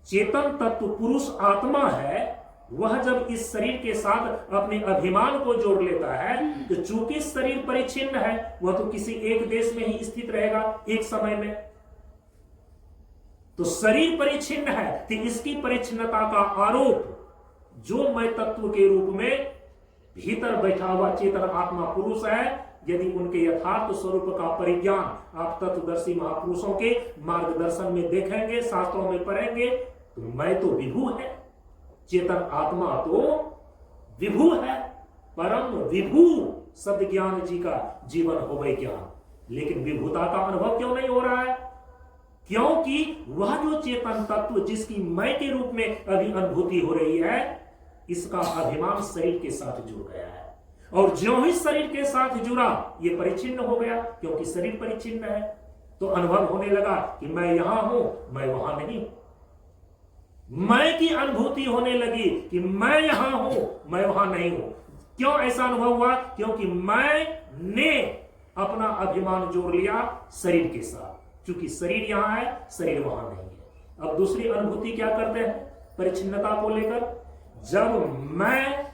चेतन तत्व पुरुष आत्मा है, वह जब इस शरीर के साथ अपने अभिमान को जोड़ लेता है, तो चूंकि शरीर परिच्छिन्न है, वह तो किसी एक देश में ही स्थित रहेगा एक समय में। तो शरीर परिच्छिन्न है, तो इसकी परिच्छिन्नता का आरोप जो मैं तत्व के रूप में भीतर बैठा हुआ चेतन आत्मा पुरुष है, यदि उनके यथार्थ स्वरूप का परिज्ञान आप तत्वदर्शी महापुरुषों के मार्गदर्शन में देखेंगे, शास्त्रों में पढ़ेंगे, तो मैं तो विभू है, चेतन आत्मा तो विभू है, परम विभू सद ज्ञान जी का जीवन हो गए ज्ञान। लेकिन विभूता का अनुभव क्यों नहीं हो रहा है? क्योंकि वह जो चेतन तत्व जिसकी मैं के रूप में अभी अनुभूति हो रही है, इसका अभिमान शरीर के साथ जुड़ गया है, और ज्यों ही शरीर के साथ जुड़ा ये परिच्छिन्न हो गया, क्योंकि शरीर परिच्छिन्न है। तो अनुभव होने लगा कि मैं यहां हूं, मैं वहां नहीं हूं। मैं की अनुभूति होने लगी कि मैं यहां हूं, मैं वहां नहीं हूं। क्यों ऐसा अनुभव हुआ? क्योंकि मैंने अपना अभिमान जोड़ लिया शरीर के साथ। चूंकि शरीर यहां है, शरीर वहां नहीं है। अब दूसरी अनुभूति क्या करते हैं परिच्छिन्नता को लेकर? जब मैं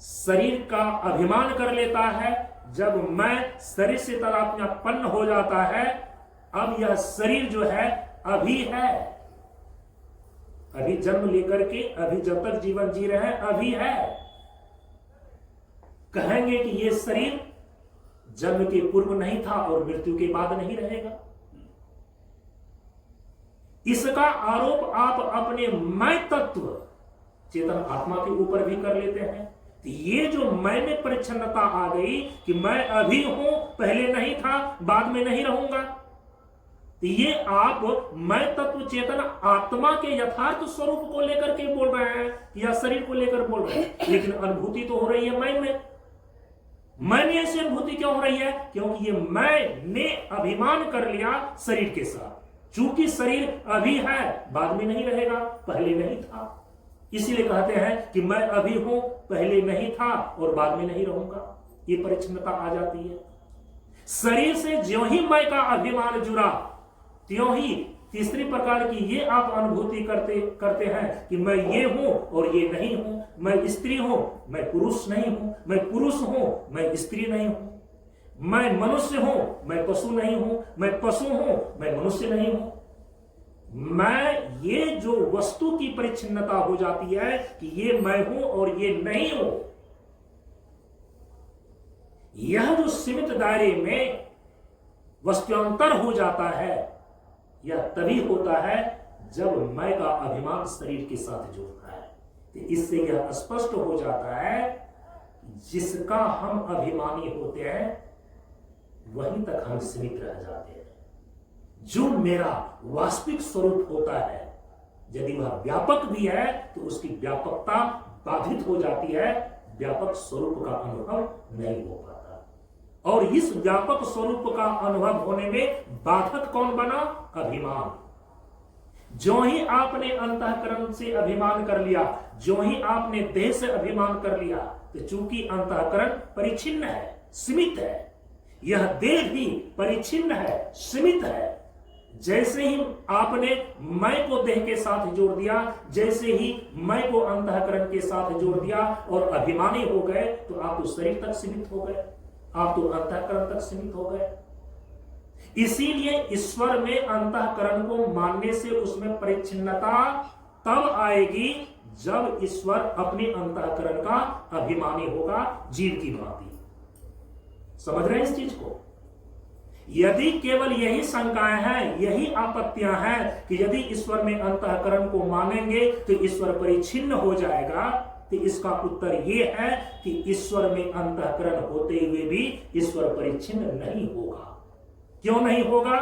शरीर का अभिमान कर लेता है, जब मैं शरीर से तादात्म्यपन्न हो जाता है, अब यह शरीर जो है अभी है, अभी जन्म लेकर के, अभी जब तक जीवन जी रहे हैं अभी है। कहेंगे कि यह शरीर जन्म के पूर्व नहीं था और मृत्यु के बाद नहीं रहेगा। इसका आरोप आप अपने मैं तत्व चेतन आत्मा के ऊपर भी कर लेते हैं। तो ये जो मैं में परिच्छन्नता आ गई कि मैं अभी हूं, पहले नहीं था, बाद में नहीं रहूंगा, तो ये आप मैं तत्व चेतन आत्मा के यथार्थ स्वरूप को लेकर के बोल रहे हैं या शरीर को लेकर बोल रहे हैं। लेकिन अनुभूति तो हो रही है मैं में। मैंने ऐसी अनुभूति क्यों हो रही है? क्योंकि ये मैंने अभिमान कर लिया शरीर के साथ। चूंकि शरीर अभी है, बाद में नहीं रहेगा, पहले नहीं था, इसीलिए कहते हैं कि मैं अभी हूं, पहले नहीं था और बाद में नहीं रहूंगा। ये परिच्छिन्नता आ जाती है। शरीर से ज्यों ही मैं का अभिमान जुड़ा, त्यों ही तीसरी प्रकार की ये आप अनुभूति करते हैं कि मैं ये हूं और ये नहीं हूं, मैं स्त्री हूं, मैं पुरुष नहीं हूं, मैं पुरुष हूं, मैं स्त्री नहीं हूं, मैं मनुष्य हूं, मैं पशु नहीं हूं, मैं पशु हूं, मैं मनुष्य नहीं हूं। मैं ये जो वस्तु की परिच्छिन्नता हो जाती है कि ये मैं हूं और ये नहीं हूं, यह जो सीमित दायरे में वस्तुअंतर हो जाता है, यह तभी होता है जब मैं का अभिमान शरीर के साथ जुड़ता है। तो इससे यह स्पष्ट हो जाता है जिसका हम अभिमानी होते हैं वहीं तक हम सीमित रह जाते हैं। जो मेरा वास्तविक स्वरूप होता है यदि वह व्यापक भी है तो उसकी व्यापकता बाधित हो जाती है, व्यापक स्वरूप का अनुभव नहीं हो पाता। और इस व्यापक स्वरूप का अनुभव होने में बाधक कौन बना? अभिमान। जो ही आपने अंतःकरण से अभिमान कर लिया, जो ही आपने देह से अभिमान कर लिया, तो चूंकि अंतःकरण परिच्छिन्न है, सीमित है, यह देह भी परिच्छिन्न है, सीमित है। जैसे ही आपने मैं को देह के साथ जोड़ दिया, जैसे ही मैं को अंतःकरण के साथ जोड़ दिया और अभिमानी हो गए, तो आप तो शरीर तक सीमित हो गए, आप तो अंतःकरण तक सीमित हो गए। इसीलिए ईश्वर में अंतःकरण को मानने से उसमें परिच्छिन्नता तब आएगी जब ईश्वर अपने अंतःकरण का अभिमानी होगा, जीव की भांति। समझ रहे हैं इस चीज को? यदि केवल यही शंकाएं हैं, यही आपत्तियां हैं कि यदि ईश्वर में अंतःकरण को मानेंगे तो ईश्वर परिच्छिन्न हो जाएगा, तो इसका उत्तर यह है कि ईश्वर में अंतःकरण होते हुए भी ईश्वर परिच्छिन्न नहीं होगा। क्यों नहीं होगा?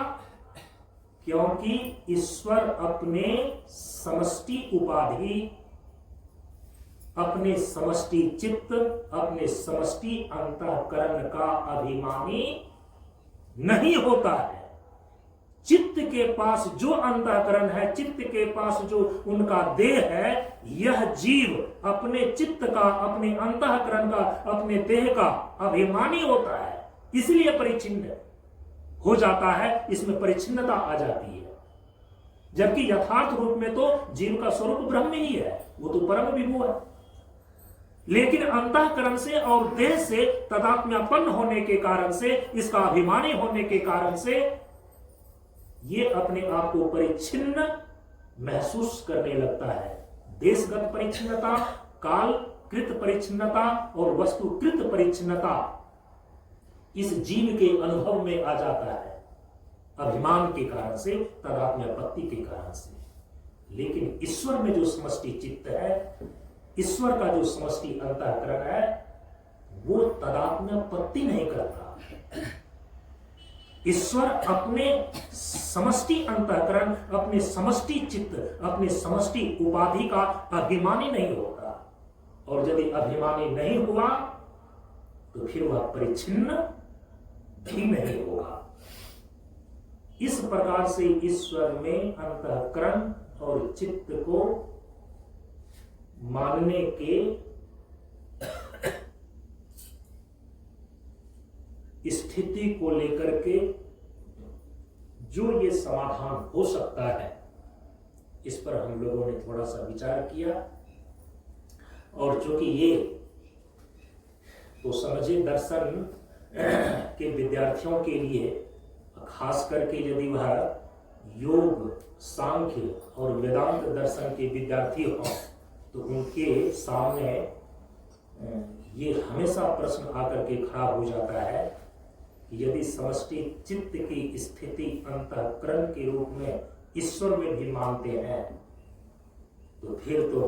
क्योंकि ईश्वर अपने समष्टि उपाधि, अपने समष्टि चित्त, अपने समष्टि अंतःकरण का अभिमानी नहीं होता है। चित्त के पास जो अंतःकरण है, चित्त के पास जो उनका देह है, यह जीव अपने चित्त का, अपने अंतःकरण का, अपने देह का अभिमानी होता है, इसलिए परिच्छिन्न हो जाता है, इसमें परिच्छिन्नता आ जाती है। जबकि यथार्थ रूप में तो जीव का स्वरूप ब्रह्म ही है, वो तो परम विभु है। लेकिन अंतःकरण से और देह से तादात्म्यपन्न होने के कारण से, इसका अभिमानी होने के कारण से ये अपने आप को परिच्छिन्न महसूस करने लगता है। देशगत परिच्छिन्नता, कालकृत परिच्छिन्नता और वस्तुकृत परिच्छिन्नता इस जीव के अनुभव में आ जाता है, अभिमान के कारण से, तादात्म्यपत्ति के कारण से। लेकिन ईश्वर में जो समष्टि चित्त है, ईश्वर का जो समष्टि अंतःकरण है, वो तादात्म्यपत्ति नहीं करता। ईश्वर अपने समष्टि अंतःकरण, अपने समष्टि चित्त, अपने समष्टि उपाधि का अभिमानी नहीं होता। और यदि अभिमानी नहीं हुआ तो फिर वह परिच्छिन्न भी नहीं होगा। इस प्रकार से ईश्वर में अंतःकरण और चित्त को मानने के स्थिति को लेकर के जो ये समाधान हो सकता है, इस पर हम लोगों ने थोड़ा सा विचार किया। और चूंकि ये तो समझे दर्शन के विद्यार्थियों के लिए, खास करके यदि वह योग, सांख्य और वेदांत दर्शन के विद्यार्थी हों, तो उनके सामने ये हमेशा प्रश्न आकर के खड़ा हो जाता है कि यदि समष्टि चित्त की स्थिति अंतःकरण के रूप में ईश्वर में भी मानते हैं, तो फिर तो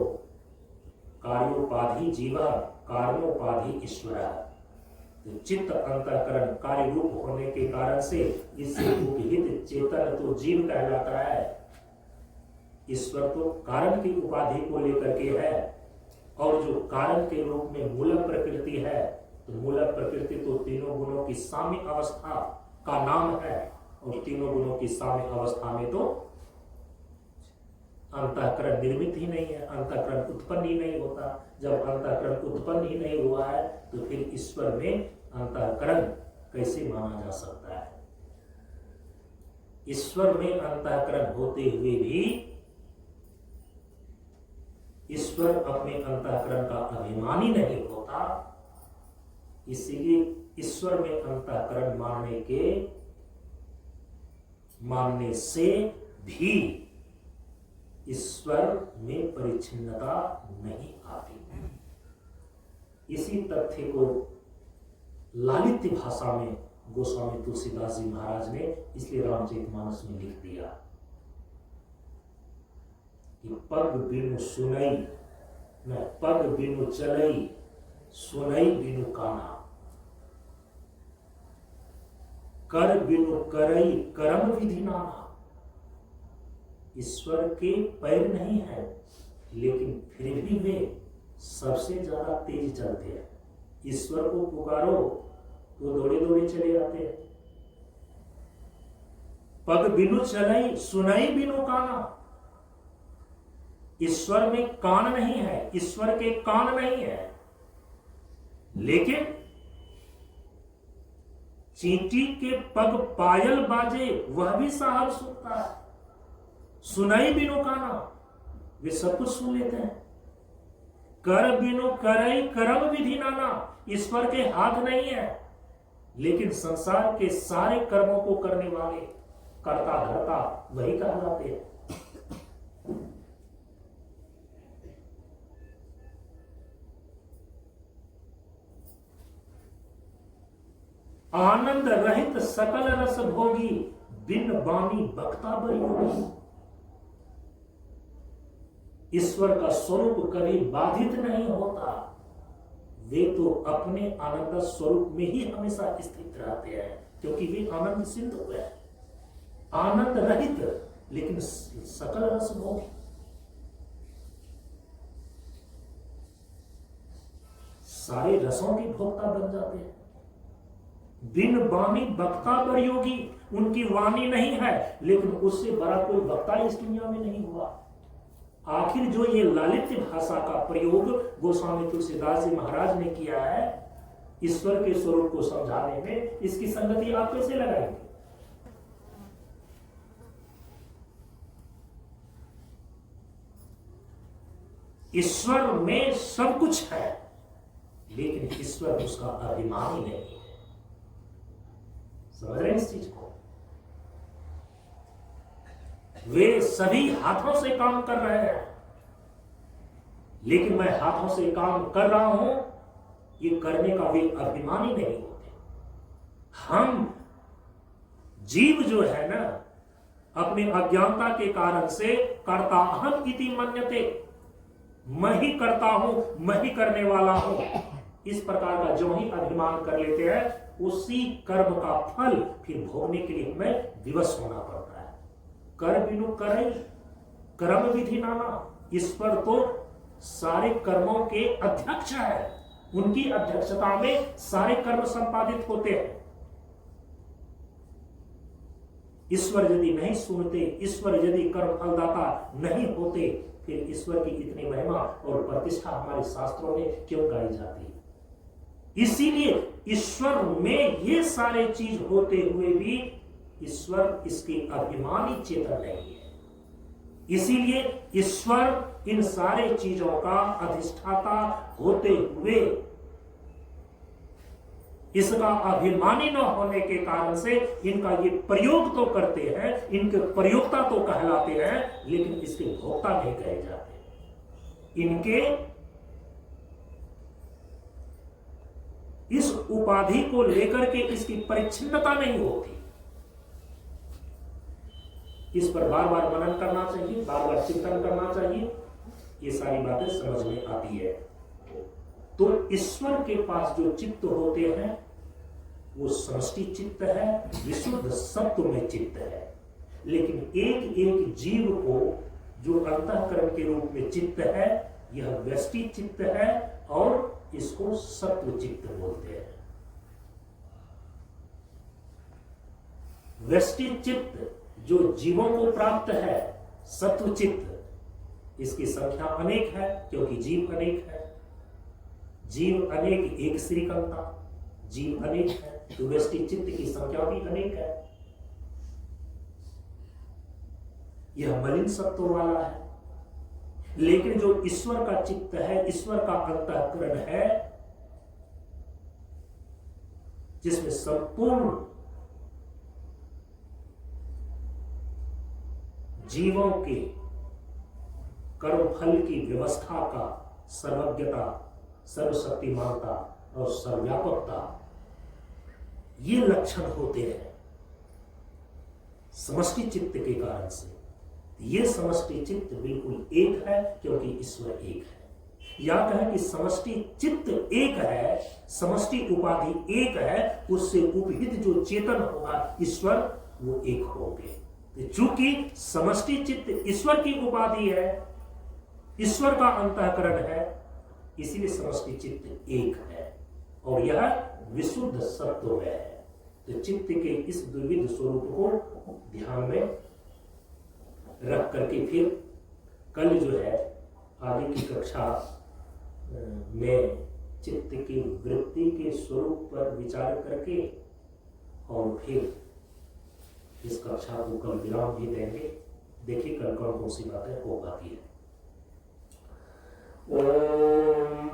कार्योपाधि जीव, कारणोपाधि ईश्वर। तो चित्त अंतःकरण कार्य रूप होने के कारण से इससे उपहित चेतन तो जीव कहलाता है। ईश्वर तो कारण की उपाधि को लेकर के है, और जो कारण के रूप में मूल प्रकृति है, तो मूल प्रकृति तो तीनों गुणों की साम्य अवस्था का नाम है, और तीनों गुणों की साम्य अवस्था में तो अंतःकरण निर्मित ही नहीं है, अंतःकरण उत्पन्न ही नहीं होता। जब अंतःकरण उत्पन्न ही नहीं हुआ है तो फिर ईश्वर में अंतःकरण कैसे माना जा सकता है? ईश्वर में अंतःकरण होते हुए भी ईश्वर अपने अंतःकरण का अभिमानी नहीं होता, इसलिए ईश्वर में अंतःकरण मानने से भी ईश्वर में परिच्छिन्नता नहीं आती। इसी तथ्य को लालित्य भाषा में गोस्वामी तुलसीदास जी महाराज ने इसलिए रामचरितमानस में लिख दिया कि पग बिनु सुनई मैं पग बिनु चलई सुनई बिनु काना, कर बिनु करई करम विधि नाना। ईश्वर के पैर नहीं है, लेकिन फिर भी वे सबसे ज्यादा तेज चलते हैं। ईश्वर को पुकारो तो दौड़े दौड़े चले आते हैं। पग बिनु चलई सुनई बिनु काना। ईश्वर में कान नहीं है, ईश्वर के कान नहीं है, लेकिन चींटी के पग पायल बाजे वह भी साहब सुनता है। सुनई बिनु काना, वे सब कुछ सुन लेते हैं। कर बिनु करई करम विधि नाना। ईश्वर के हाथ नहीं है, लेकिन संसार के सारे कर्मों को करने वाले कर्ता धर्ता वही कहलाते हैं। आनंद रहित सकल रस भोगी, बिन बानी बक्ता बरी। ईश्वर का स्वरूप कभी बाधित नहीं होता। वे तो अपने आनंद स्वरूप में ही हमेशा स्थित रहते हैं, क्योंकि वे आनंद सिंधु है। आनंद रहित लेकिन सकल रस भोगी। सारे रसों के भोक्ता बन जाते हैं। बिन वाणी वक्ता बर योगी। उनकी वाणी नहीं है, लेकिन उससे बड़ा कोई वक्ता इस दुनिया में नहीं हुआ। आखिर जो ये लालित्य भाषा का प्रयोग गोस्वामी तुलसीदास जी महाराज ने किया है ईश्वर के स्वरूप को समझाने में, इसकी संगति आप कैसे लगाएंगे? ईश्वर में सब कुछ है, लेकिन ईश्वर उसका अभिमानी नहीं है। समझ रहे हैं इस चीज को? वे सभी हाथों से काम कर रहे हैं, लेकिन मैं हाथों से काम कर रहा हूं ये करने का वे अभिमानी नहीं होते। हम जीव जो है ना, अपने अज्ञानता के कारण से कर्ता अहम इति मन्यते, मैं ही करता हूं, मैं ही करने वाला हूं, इस प्रकार का जो ही अभिमान कर लेते हैं, उसी कर्म का फल फिर भोगने के लिए हमें विवश होना पड़ता है। कर बिनु करई कर्म विधि नाना। ईश्वर तो सारे कर्मों के अध्यक्ष है, उनकी अध्यक्षता में सारे कर्म संपादित होते हैं। ईश्वर यदि नहीं सुनते, ईश्वर यदि कर्म फलदाता नहीं होते, फिर ईश्वर की इतनी महिमा और प्रतिष्ठा हमारे शास्त्रों में क्यों गाई जाती है? इसीलिए ईश्वर में ये सारे चीज होते हुए भी ईश्वर इसके अभिमानी चेतन नहीं है। इसीलिए ईश्वर इन सारे चीजों का अधिष्ठाता होते हुए इसका अभिमानी न होने के कारण से इनका ये प्रयोग तो करते हैं, इनके प्रयोक्ता तो कहलाते हैं, लेकिन इसके भोक्ता नहीं कहे जाते। इनके इस उपाधि को लेकर के इसकी परिच्छिन्नता नहीं होती। इस पर बार बार मनन करना चाहिए, बार बार चिंतन करना चाहिए, ये सारी बातें समझ में आती है। तो ईश्वर के पास जो चित्त होते हैं वो समष्टि चित्त है, विशुद्ध सत्व में चित्त है। लेकिन एक एक जीव को जो अंतःकरण के रूप में चित्त है, यह व्यष्टि चित्त है और इसको सत्व चित्त बोलते हैं। व्यष्टि चित्त जो जीवों को प्राप्त है, सत्व चित्त इसकी संख्या अनेक है, क्योंकि जीव अनेक है। जीव अनेक एक श्रीकंता, जीव अनेक है, तो व्यष्टि चित्त की संख्या भी अनेक है। यह मलिन सत्व वाला है, लेकिन जो ईश्वर का चित्त है, ईश्वर का अंतःकरण है, जिसमें संपूर्ण जीवों के कर्मफल की व्यवस्था का सर्वज्ञता, सर्वशक्तिमानता और सर्वव्यापकता, ये लक्षण होते हैं समष्टि चित्त के कारण से। ये समष्टि चित्त बिल्कुल एक है, क्योंकि ईश्वर एक है। या कहें कि समष्टि चित्त एक है, समष्टि उपाधि एक है, उससे उपहित जो चेतन होगा ईश्वर, वो एक होंगे। चूंकि समष्टि चित्त ईश्वर की उपाधि है, ईश्वर का अंतःकरण है, इसीलिए समष्टि चित्त एक है और यह विशुद्ध सत्व है। तो चित्त के इस द्विविध स्वरूप को ध्यान में रख करके फिर कल जो है आगे की कक्षा में चित्त की वृत्ति के स्वरूप पर विचार करके और फिर इस कक्षा को कल विराम भी देंगे। देखिए कल कौन कौन सी बातें हो पाती है। ओम